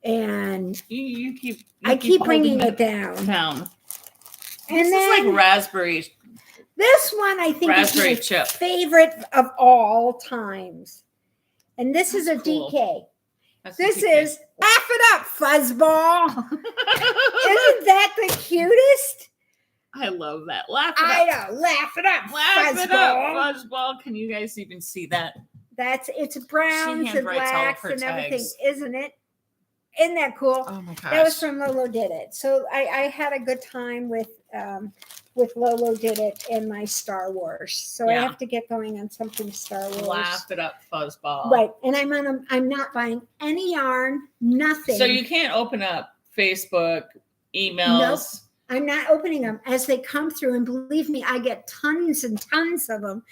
And I keep bringing it down. And this is like raspberry. This one I think raspberry is my chip. favorite of all times. And this is a cool. DK. This is Laugh It Up, Fuzzball. Isn't that the cutest? I love that. Laugh it up. I know. Laugh it up. Laugh Fuzzball. it up. Fuzzball. Can you guys even see that? It's browns and blacks and everything, isn't it? Isn't that cool? Oh my gosh. That was from Lolo Did It. So I had a good time with Lolo Did It and my Star Wars. So I have to get going on something Star Wars. Laugh it up, fuzzball. Right. And I'm not buying any yarn, nothing. So you can't open up Facebook, emails. Nope. I'm not opening them as they come through. And believe me, I get tons and tons of them.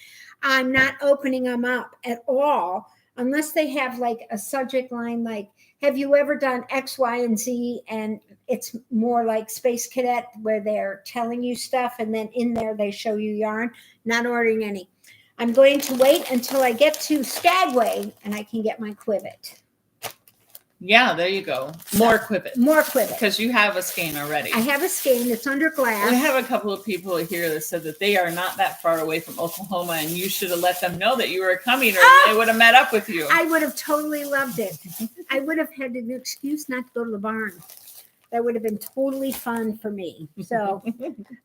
I'm not opening them up at all unless they have like a subject line like, have you ever done X, Y, and Z? And it's more like Space Cadet where they're telling you stuff and then in there they show you yarn. Not ordering any. I'm going to wait until I get to Skagway and I can get my Quivet. Yeah, there you go. More Quivet. More Quivet. Because you have a skein already. I have a skein. It's under glass. We have a couple of people here that said that they are not that far away from Oklahoma, and you should have let them know that you were coming, or they would have met up with you. I would have totally loved it. I would have had an excuse not to go to the barn. That would have been totally fun for me. So,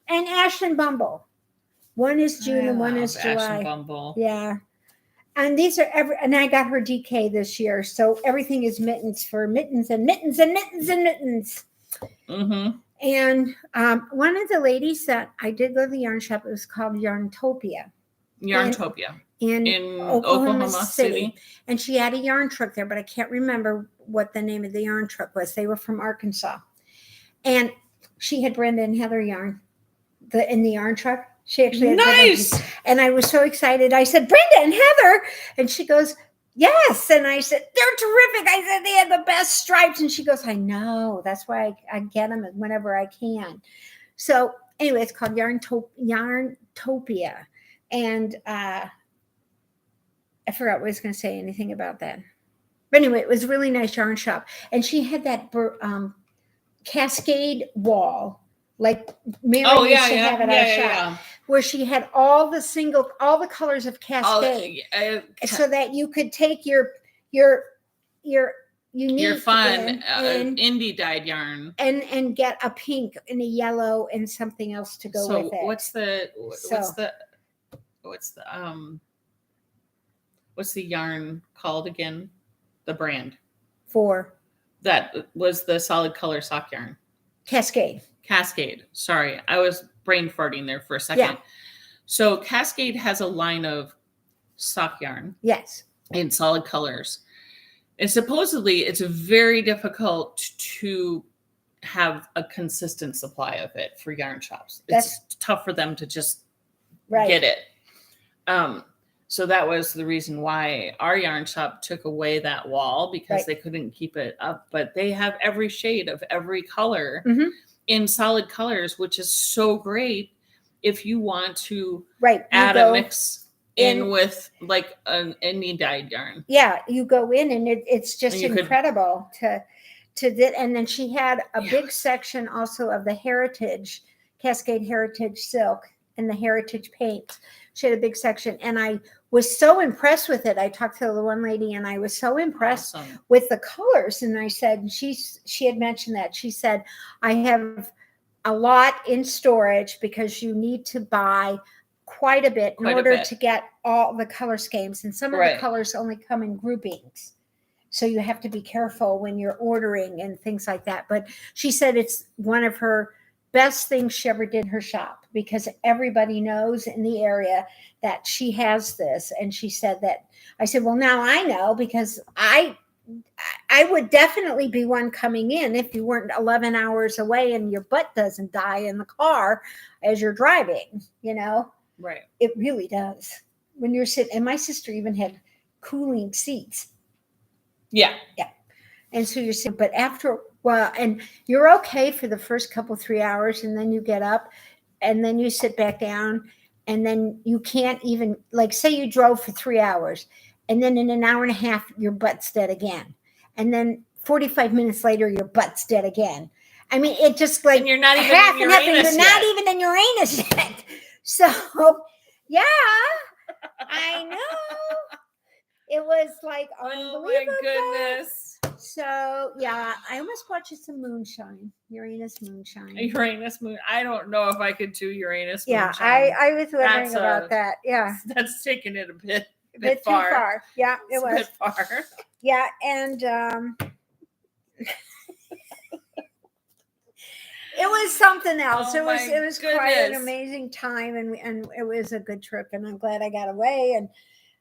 and Ash and Bumble. One is June and one is July. Ash and Bumble. Yeah. And these are and I got her DK this year. So everything is mittens for mittens and mittens and mittens and mittens. Mm-hmm. And one of the ladies that I did go to the yarn shop, it was called Yarntopia. Yarntopia. In Oklahoma City. And she had a yarn truck there, but I can't remember what the name of the yarn truck was. They were from Arkansas. And she had Brenda and Heather yarn in the yarn truck. She actually had nice. And I was so excited. I said, Brenda and Heather. And she goes, yes. And I said, they're terrific. I said, they had the best stripes. And she goes, I know. That's why I get them whenever I can. So anyway, it's called Yarntopia. And I forgot what I was going to say anything about that. But anyway, it was a really nice yarn shop. And she had that cascade wall. Like Mary used to have at our shop, where she had all the colors of Cascade, so that you could take your unique, your fun indie dyed yarn, and get a pink and a yellow and something else to go with it. What's the yarn called again? The brand that was the solid color sock yarn. Cascade. Sorry, I was brain farting there for a second. Yeah. So Cascade has a line of sock yarn. Yes. In solid colors. And supposedly it's very difficult to have a consistent supply of it for yarn shops. It's tough for them to just get it. So that was the reason why our yarn shop took away that wall, because they couldn't keep it up. But they have every shade of every color. Mm-hmm. In solid colors, which is so great if you want to add a mix in with like an indie dyed yarn. Yeah, you go in and it's just incredible to and then she had a big section also of the Cascade Heritage silk and the Heritage paint. She had a big section, and I was so impressed with it. I talked to the one lady, and I was so impressed with the colors. And I said, she had mentioned that. She said, I have a lot in storage because you need to buy quite a bit in order to get all the color schemes. And some of the colors only come in groupings. So you have to be careful when you're ordering and things like that. But she said it's one of her best things she ever did in her shop, because everybody knows in the area that she has this. And she said that, I said, well, now I know, because I would definitely be one coming in if you weren't 11 hours away and your butt doesn't die in the car as you're driving, Right. It really does. When you're sitting, and my sister even had cooling seats. Yeah. Yeah. And so you're sitting, but after well, and you're okay for the first 3 hours, and then you get up and then you sit back down, and then you can't even, like, say you drove for 3 hours, and then in an hour and a half, your butt's dead again. And then 45 minutes later, your butt's dead again. I mean, it just like, and you're not even in Uranus you're not even in Uranus yet. So, yeah, I know. It was like unbelievable. Oh my goodness. So, yeah, I almost bought you some moonshine, Uranus moonshine. Uranus moon. I don't know if I could do Uranus moonshine. Yeah, I was wondering about that. Yeah. That's taking it a bit far. Too far. Yeah, it was. A bit far. Yeah, and It was something else. Oh, it was quite an goodness. amazing time, and it was a good trip, and I'm glad I got away,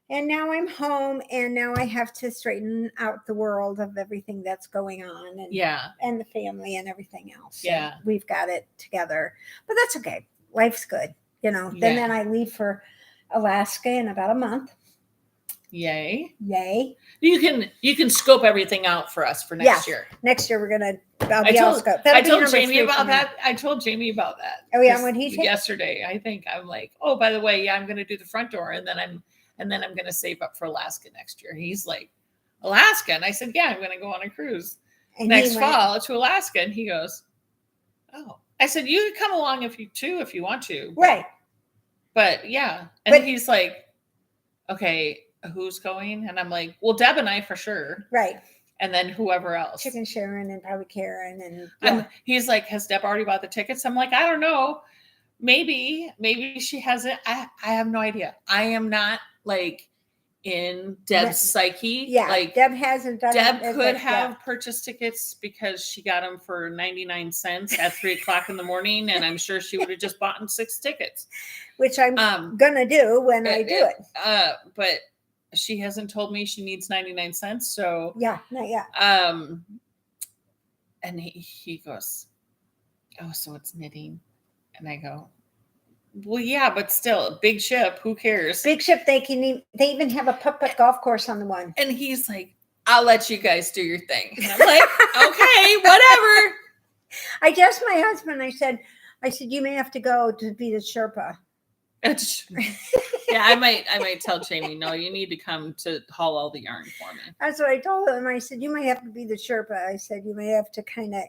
and now I'm home, and now I have to straighten out the world of everything that's going on, and and the family and everything else. So we've got it together, but that's okay. Life's good, you know. Then I leave for Alaska in about a month. Yay. You can scope everything out for us for next year. Next year we're gonna. I told Jamie about that. I told Jamie about that. Oh yeah, when he yesterday, I think I'm like, oh, by the way, I'm gonna do the front door, and then I'm gonna save up for Alaska next year. He's like, Alaska, and I said, yeah, I'm gonna go on a cruise next fall to Alaska, and he goes, oh. I said, you can come along if you want to. Right. But yeah, and he's like, okay. Who's going? And I'm like, well, Deb and I for sure. Right. And then whoever else. Chicken Sharon and probably Karen. And he's like, has Deb already bought the tickets? I'm like, I don't know. Maybe she hasn't. I have no idea. I am not like in Deb's psyche. Yeah. Like Deb hasn't done Deb could have purchased tickets because she got them for 99 cents at 3:00 in the morning. And I'm sure she would have just bought 6 tickets. Which I'm going to do when I do it. But she hasn't told me she needs 99 cents. So yeah, not yet. And he goes, oh, so it's knitting. And I go, well, yeah, but still, big ship. Who cares? Big ship. They even have a putt-putt golf course on the one. And he's like, I'll let you guys do your thing. And I'm like, okay, whatever. I asked my husband. I said, you may have to go to be the Sherpa. Yeah, I might tell Jamie, no, you need to come to haul all the yarn for me. That's what I told him. I said, you might have to be the Sherpa. I said, you may have to kind of,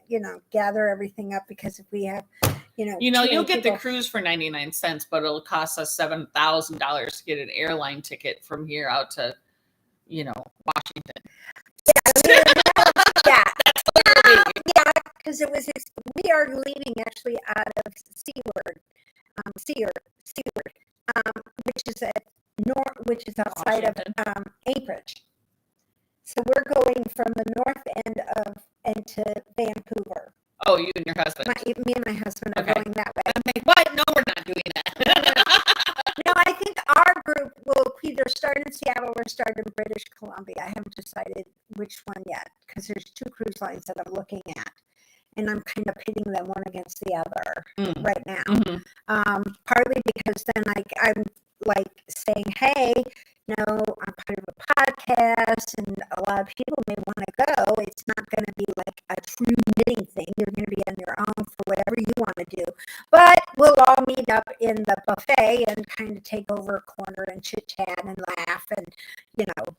gather everything up, because if we have, you'll get the cruise for 99 cents, but it'll cost us $7,000 to get an airline ticket from here out to, Washington. Yeah. Yeah, because we are leaving actually out of Seaward, which is outside of Anchorage. So we're going from the north end to Vancouver. Oh, you and your husband. Me and my husband are going that way. I'm like, what? No, we're not doing that. No, I think our group will either start in Seattle or start in British Columbia. I haven't decided which one yet, because there's 2 cruise lines that I'm looking at. And I'm kind of pitting them one against the other right now. Mm-hmm. Partly because then I'm like saying, hey, I'm part of a podcast, and a lot of people may want to go. It's not going to be like a true knitting thing. You're going to be on your own for whatever you want to do. But we'll all meet up in the buffet and kind of take over a corner and chit-chat and laugh and,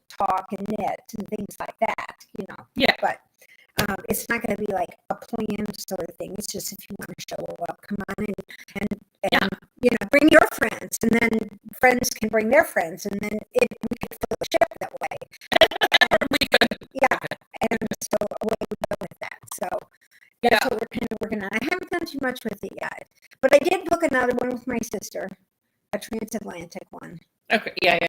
talk and knit and things like that, Yeah. But it's not going to be like a planned sort of thing. It's just, if you want to show up, come on and bring your friends, and then friends can bring their friends, and then we can fill the ship that way. Yeah, and so away we go with that. So that's what we're kind of working on. I haven't done too much with it yet, but I did book another one with my sister, a transatlantic one. Okay, yeah.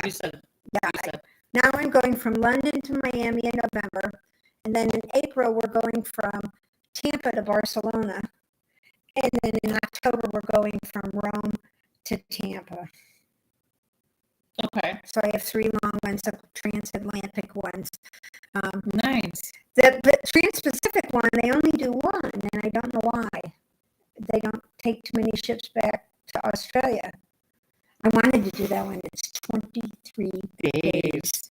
You said. Yeah. Now I'm going from London to Miami in November. And then in April, we're going from Tampa to Barcelona. And then in October, we're going from Rome to Tampa. Okay. So I have 3 long ones, transatlantic ones. Nice. The Trans-Pacific one, they only do one, and I don't know why. They don't take too many ships back to Australia. I wanted to do that one. It's 23 days.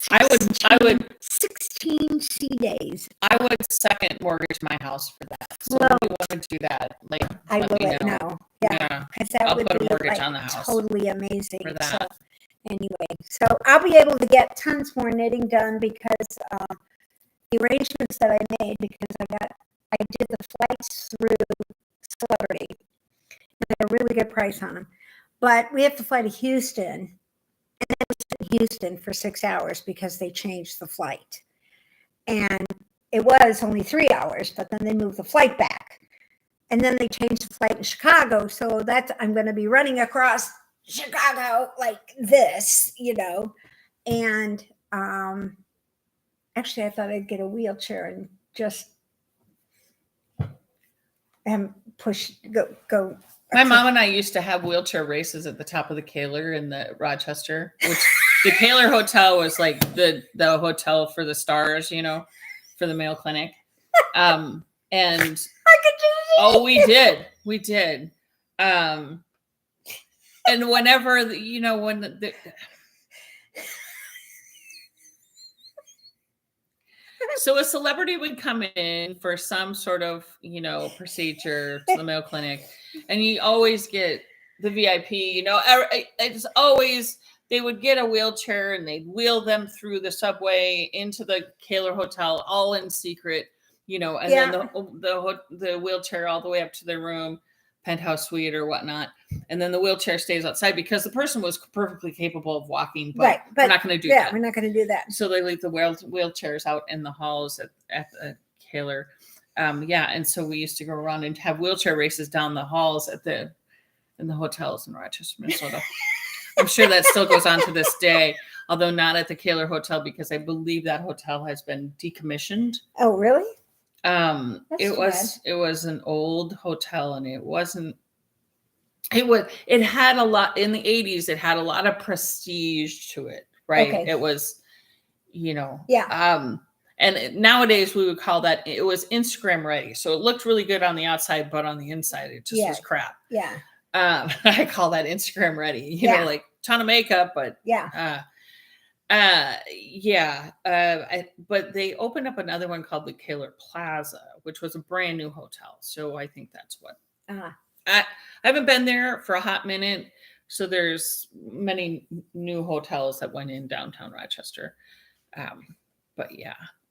I would 16 sea days. I would second mortgage my house for that. So if you want to do that, I will let you know. Yeah, because that I'll would put be a mortgage on the house totally amazing. For that. So anyway, so I'll be able to get tons more knitting done, because the arrangements that I made, because I did the flights through Celebrity, and I got a really good price on them. But we have to fly to Houston. And then was in Houston for 6 hours because they changed the flight. And it was only 3 hours, but then they moved the flight back. And then they changed the flight in Chicago. So I'm going to be running across Chicago like this, And Actually, I thought I'd get a wheelchair and just go. My mom and I used to have wheelchair races at the top of the Kaler in the Rochester, which the Kaler Hotel was like the hotel for the stars, for the Mayo Clinic. And I could do oh, we did. And whenever when the so a celebrity would come in for some sort of, procedure to the Mayo Clinic, and you always get the VIP, it's always, they would get a wheelchair and they'd wheel them through the subway into the Kaler Hotel, all in secret, and then the wheelchair all the way up to their room, penthouse suite or whatnot. And then the wheelchair stays outside because the person was perfectly capable of walking, but we're not going to do that. We're not going to do that. So they leave the wheelchairs out in the halls at the Kaler. And so we used to go around and have wheelchair races down the halls in the hotels in Rochester, Minnesota. I'm sure that still goes on to this day, although not at the Kaler Hotel because I believe that hotel has been decommissioned. Oh, really? It was an old hotel, and it had a lot in the 80s. It had a lot of prestige to it, right? Okay. It was, and nowadays we would call that, it was Instagram ready. So it looked really good on the outside, but on the inside, it just was crap. Yeah. I call that Instagram ready, you know, like ton of makeup, but but they opened up another one called the Kaler Plaza, which was a brand new hotel. So I think that's what I haven't been there for a hot minute. So there's many new hotels that went in downtown Rochester. But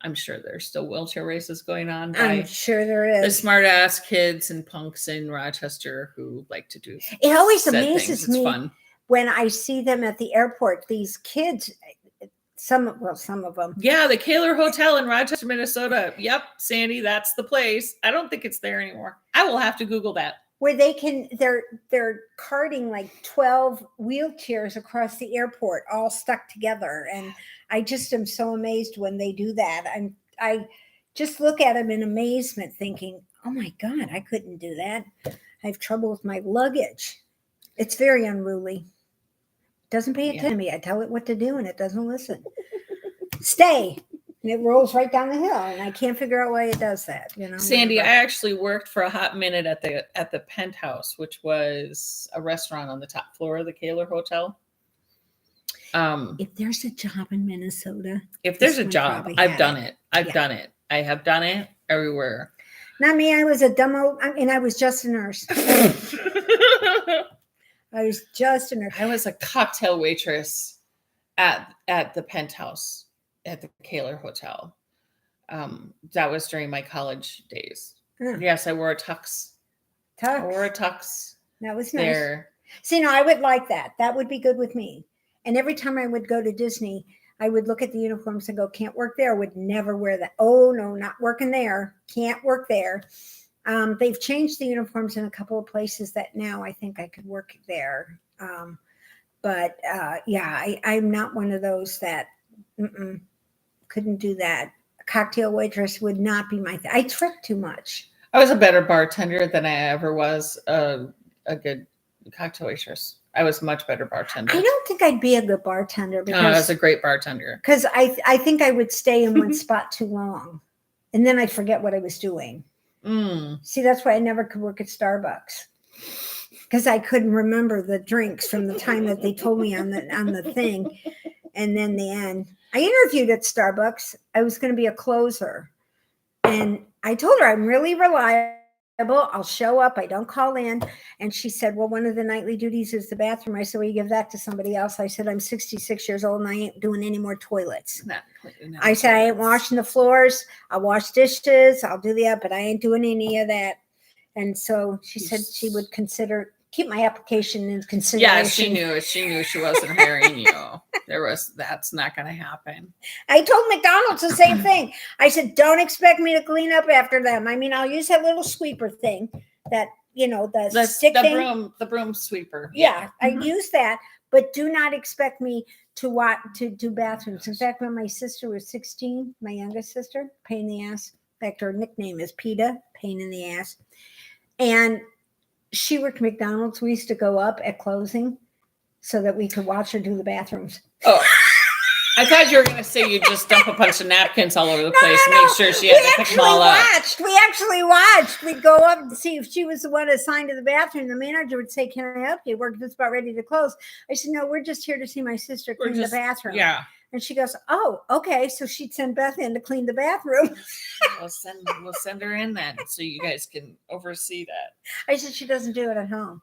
I'm sure there's still wheelchair races going on. I'm sure there is. The smart ass kids and punks in Rochester who like to do. It always amazes me fun when I see them at the airport. These kids, some of them. Yeah, the Kaler Hotel in Rochester, Minnesota. Yep, Sandy, that's the place. I don't think it's there anymore. I will have to Google that. Where they're carting like 12 wheelchairs across the airport, all stuck together, and I just am so amazed when they do that. I just look at them in amazement, thinking, "Oh my God, I couldn't do that. I have trouble with my luggage." It's very unruly. Doesn't pay attention to me. I tell it what to do, and it doesn't listen. Stay. And it rolls right down the hill, and I can't figure out why it does that. Sandy, I actually worked for a hot minute at the Penthouse, which was a restaurant on the top floor of the Kaler Hotel. If there's a job in Minnesota, I've done it. I've done it. I have done it everywhere. Not me. I was I was just a nurse. I was just a nurse. I was a cocktail waitress at the Penthouse at the Kaler Hotel. That was during my college days. Yes, I wore a tux. I wore a tux. That was nice. See, no, I would like that. That would be good with me. And every time I would go to Disney, I would look at the uniforms and go, can't work there. Would never wear that. Oh, no, not working there. Can't work there. They've changed the uniforms in a couple of places that now I think I could work there. I'm not one of those that couldn't do that. A cocktail waitress would not be my thing. I trick too much. I was a better bartender than I ever was a good cocktail waitress. I was a much better bartender. I don't think I'd be a good bartender because I was a great bartender. Because I think I would stay in one spot too long, and then I'd forget what I was doing. See, that's why I never could work at Starbucks, because I couldn't remember the drinks from the time that they told me on the thing, and then the end. I interviewed at Starbucks. I was going to be a closer, and I told her I'm really reliable. I'll show up. I don't call in. And she said, well, one of the nightly duties is the bathroom. I said, well, you give that to somebody else. I said, I'm 66 years old and I ain't doing any more toilets. I said, I ain't washing the floors. I'll wash dishes. I'll do but I ain't doing any of that. And so she said she would keep my application in consideration. Yeah, she knew she wasn't hiring you. That's not going to happen. I told McDonald's the same thing. I said, don't expect me to clean up after them. I mean, I'll use that little sweeper thing that the stick thing. The broom sweeper. Yeah, I use that, but do not expect me to do bathrooms. In fact, when my sister was 16, my youngest sister, pain in the ass. In fact, her nickname is PETA, pain in the ass. And she worked McDonald's. We used to go up at closing so that we could watch her do the bathrooms. Oh, I thought you were going to say you just dump a bunch of napkins all over the place and make sure she had to pick them all up. We actually watched. We'd go up and see if she was the one assigned to the bathroom. The manager would say, "Can I help you? We're just about ready to close." I said, "No, we're just here to see my sister clean the bathroom." Yeah. And she goes, "Oh, okay." So she'd send Beth in to clean the bathroom. We'll send her in then so you guys can oversee that. I said, "She doesn't do it at home.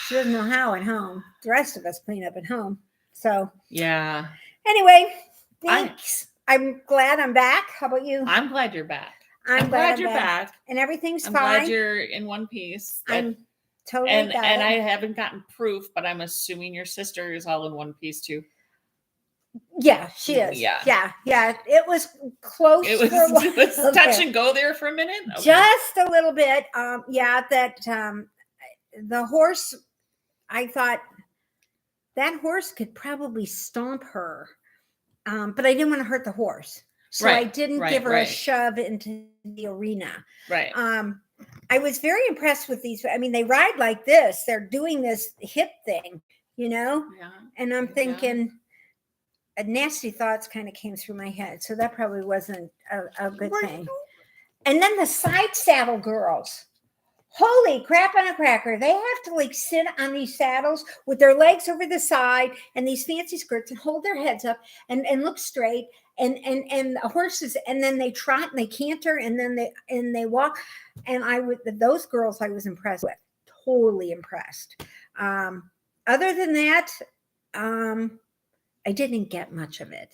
She doesn't know how at home. The rest of us clean up at home." So yeah. Anyway, thanks. I'm glad I'm back. How about you? I'm glad you're back. I'm glad you're back. And everything's fine. I'm glad you're in one piece. I'm totally and I haven't gotten proof, but I'm assuming your sister is all in one piece too. Yeah, she is. Yeah. It was close. It was touch and go there for a minute. Okay. Just a little bit. The horse, I thought that horse could probably stomp her, but I didn't want to hurt the horse, so I didn't give her a shove into the arena. Right. I was very impressed with these. I mean, they ride like this. They're doing this hip thing, Yeah. And I'm thinking. Nasty thoughts kind of came through my head, so that probably wasn't a good thing. And then the side saddle girls, holy crap on a cracker! They have to sit on these saddles with their legs over the side and these fancy skirts and hold their heads up and look straight. And the horses, and then they trot and they canter and then they walk. And those girls I was impressed with, totally impressed. Other than that, I didn't get much of it.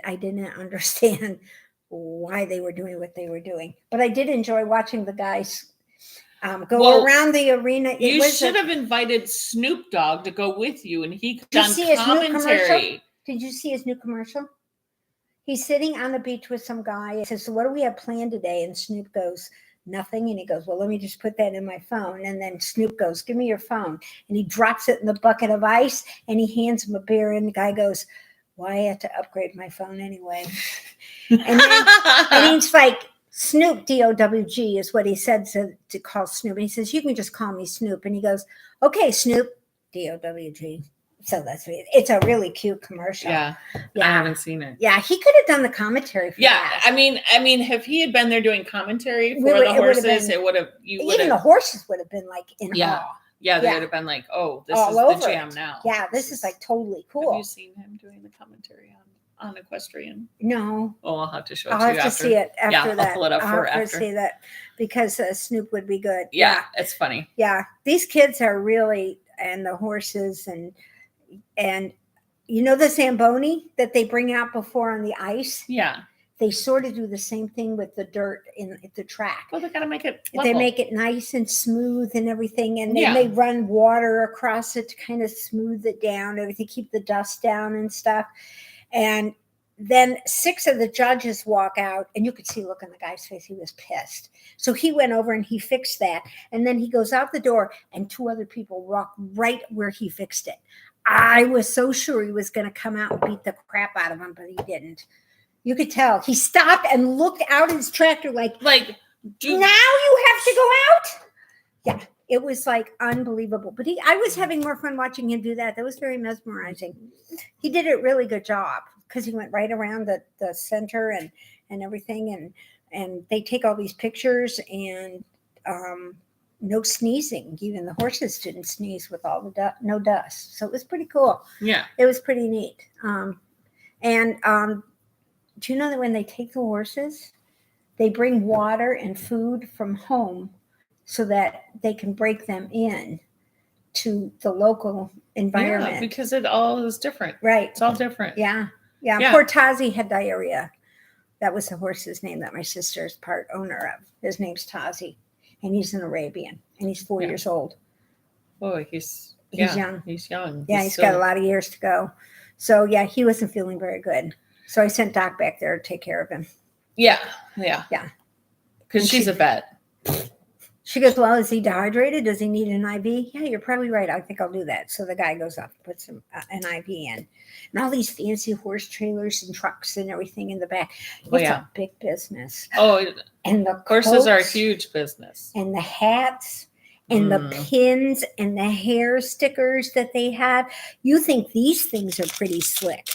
I didn't understand why they were doing what they were doing, but I did enjoy watching the guys go around the arena. You should have invited Snoop Dogg to go with you, and he could done commentary. Did you see his new commercial? He's sitting on the beach with some guy. He says, "So what do we have planned today?" And Snoop goes, "Nothing." And he goes, "Well, let me just put that in my phone." And then Snoop goes, "Give me your phone." And he drops it in the bucket of ice and he hands him a beer. And the guy goes, "Well, I have to upgrade my phone anyway." And he's like, Snoop, DOWG is what he said to call Snoop. And he says, "You can just call me Snoop." And he goes, "Okay, Snoop, DOWG. So it's a really cute commercial. Yeah. I haven't seen it. Yeah, he could have done the commentary for that. I mean, if he had been there doing commentary for the horses, it would have. Even the horses would have been in awe. Yeah, they would have been like, "Oh, this is the jam now." Yeah, this is totally cool. Have you seen him doing the commentary on equestrian? No. Oh, I'll have to show it to you after. I'll have to see it after that. I'll pull it up for after. I'll have to see that because Snoop would be good. Yeah, it's funny. Yeah, these kids are really, and the horses and the Zamboni that they bring out before on the ice. Yeah. They sort of do the same thing with the dirt in the track. Well, they got to make it level. They make it nice and smooth and everything. And then they run water across it to kind of smooth it down, everything, keep the dust down and stuff. And then 6 of the judges walk out, and you could see look on the guy's face. He was pissed. So he went over and he fixed that. And then he goes out the door, and 2 other people walk right where he fixed it. I was so sure he was going to come out and beat the crap out of him, but he didn't. You could tell. He stopped and looked out his tractor like now you have to go out? Yeah, it was unbelievable. But I was having more fun watching him do that. That was very mesmerizing. He did a really good job because he went right around the center and everything. And they take all these pictures and no sneezing. Even the horses didn't sneeze with all the no dust. So it was pretty cool. Yeah. It was pretty neat. Do you know that when they take the horses, they bring water and food from home so that they can break them in to the local environment? Yeah, because it all is different. Right. It's all different. Yeah. Poor Tazi had diarrhea. That was the horse's name that my sister is part owner of. His name's Tazi, and he's an Arabian, and he's 4 years old. Boy, he's young. He's young. Yeah, he's got a lot of years to go. So, yeah, he wasn't feeling very good. So I sent Doc back there to take care of him. Yeah. Yeah. Because she's a vet. She goes, well, is he dehydrated? Does he need an IV? Yeah, you're probably right. I think I'll do that. So the guy goes up, puts an IV in. And all these fancy horse trailers and trucks and everything in the back. It's a big business. Oh, and the horses are a huge business. And the hats and the pins and the hair stickers that they have. You think these things are pretty slick.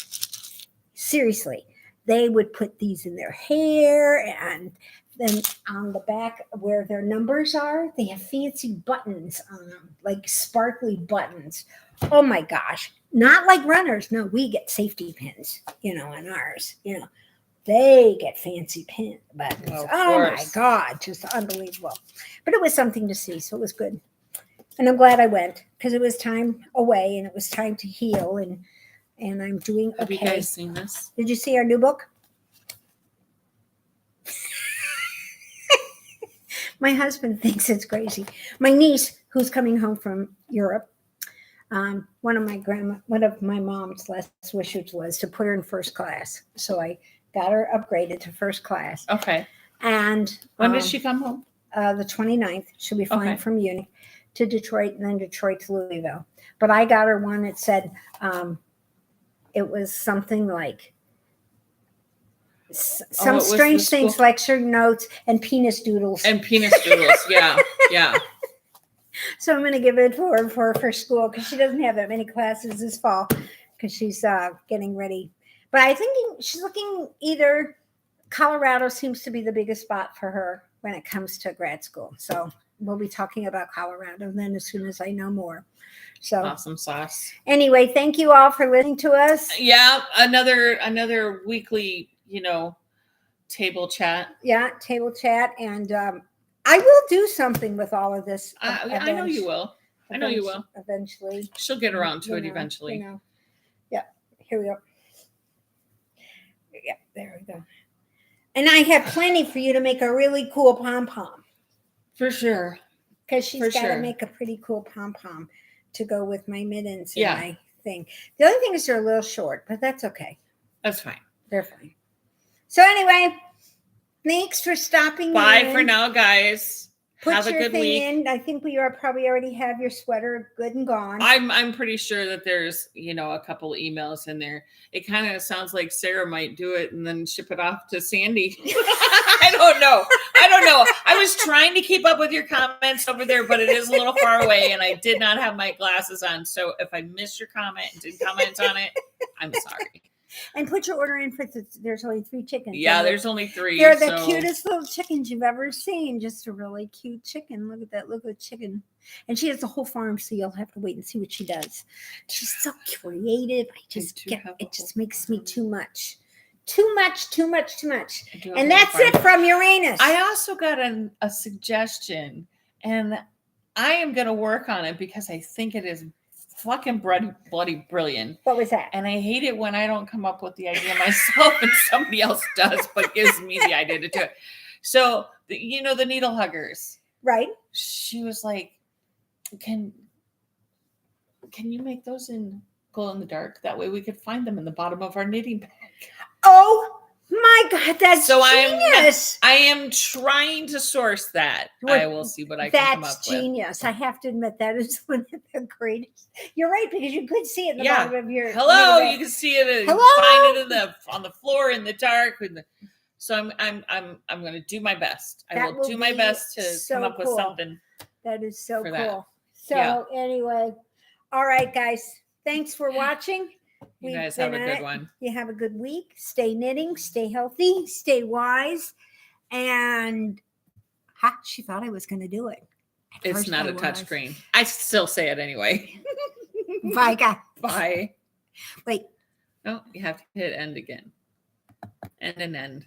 Seriously. They would put these in their hair, and then on the back where their numbers are, they have fancy buttons on them, like sparkly buttons. Oh my gosh. Not like runners. No, we get safety pins, on ours. They get fancy pin buttons. Oh my God, just unbelievable. But it was something to see, so it was good. And I'm glad I went because it was time away and it was time to heal, and I'm doing okay. Have you guys seen this? Did you see our new book? My husband thinks it's crazy. My niece, who's coming home from Europe, one of my mom's last wishes was to put her in first class. So I got her upgraded to first class. Okay. And when does she come home? The 29th. She'll be flying from Munich to Detroit and then Detroit to Louisville. But I got her one that said it was something like some strange things, lecture notes and penis doodles. And penis doodles, yeah. So I'm going to give it to her for school because she doesn't have that many classes this fall because she's getting ready. But I think she's looking either Colorado seems to be the biggest spot for her when it comes to grad school. So we'll be talking about Colorado then as soon as I know more. So awesome sauce. Anyway, thank you all for listening to us. Yeah, another weekly, table chat. Yeah, table chat, and I will do something with all of this. I know you will. I know you will. Eventually, she'll get around to it eventually. Yeah. Here we go. Yeah, there we go. And I have plenty for you to make a really cool pom pom. For sure. Because she's got to make a pretty cool pom pom to go with my mittens and my thing. The other thing is they're a little short, but that's okay. That's fine. They're fine. So anyway, thanks for stopping Bye in. for now, guys. Have a good week. In. I think we probably already have your sweater good and gone. I'm pretty sure that there's, a couple emails in there. It kind of sounds like Sarah might do it and then ship it off to Sandy. I don't know. I was trying to keep up with your comments over there, but it is a little far away and I did not have my glasses on. So if I missed your comment and didn't comment on it, I'm sorry. And put your order in for there's only 3 chickens. Yeah, there's only 3. They're the cutest little chickens you've ever seen. Just a really cute chicken. Look at that little chicken. And she has a whole farm, so you'll have to wait and see what she does. She's so creative. It just makes me too much. Too much. And that's it from Uranus. I also got a suggestion, and I am going to work on it because I think it is fucking bloody brilliant. What was that? And I hate it when I don't come up with the idea myself and somebody else does, but gives me the idea to do it. So, the needle huggers. Right. She was like, can you make those in glow in the dark? That way we could find them in the bottom of our knitting bag. Oh my God, that's genius. I am trying to source that. I will see what I can come up with. That's genius. I have to admit that is one of the greatest. You're right, because you could see it in the bottom of your Hello, you can see it. Hello. Find it on the floor in the dark. So I'm going to do my best. I will do my best to come up with something. That is so cool. That. So anyway, all right, guys. Thanks for watching. You guys have a good one. You have a good week. Stay knitting, stay healthy, stay wise. And she thought I was going to do it. It's not a touchscreen. I still say it anyway. Bye, guys. Bye. Wait. No, you have to hit end again. End and end.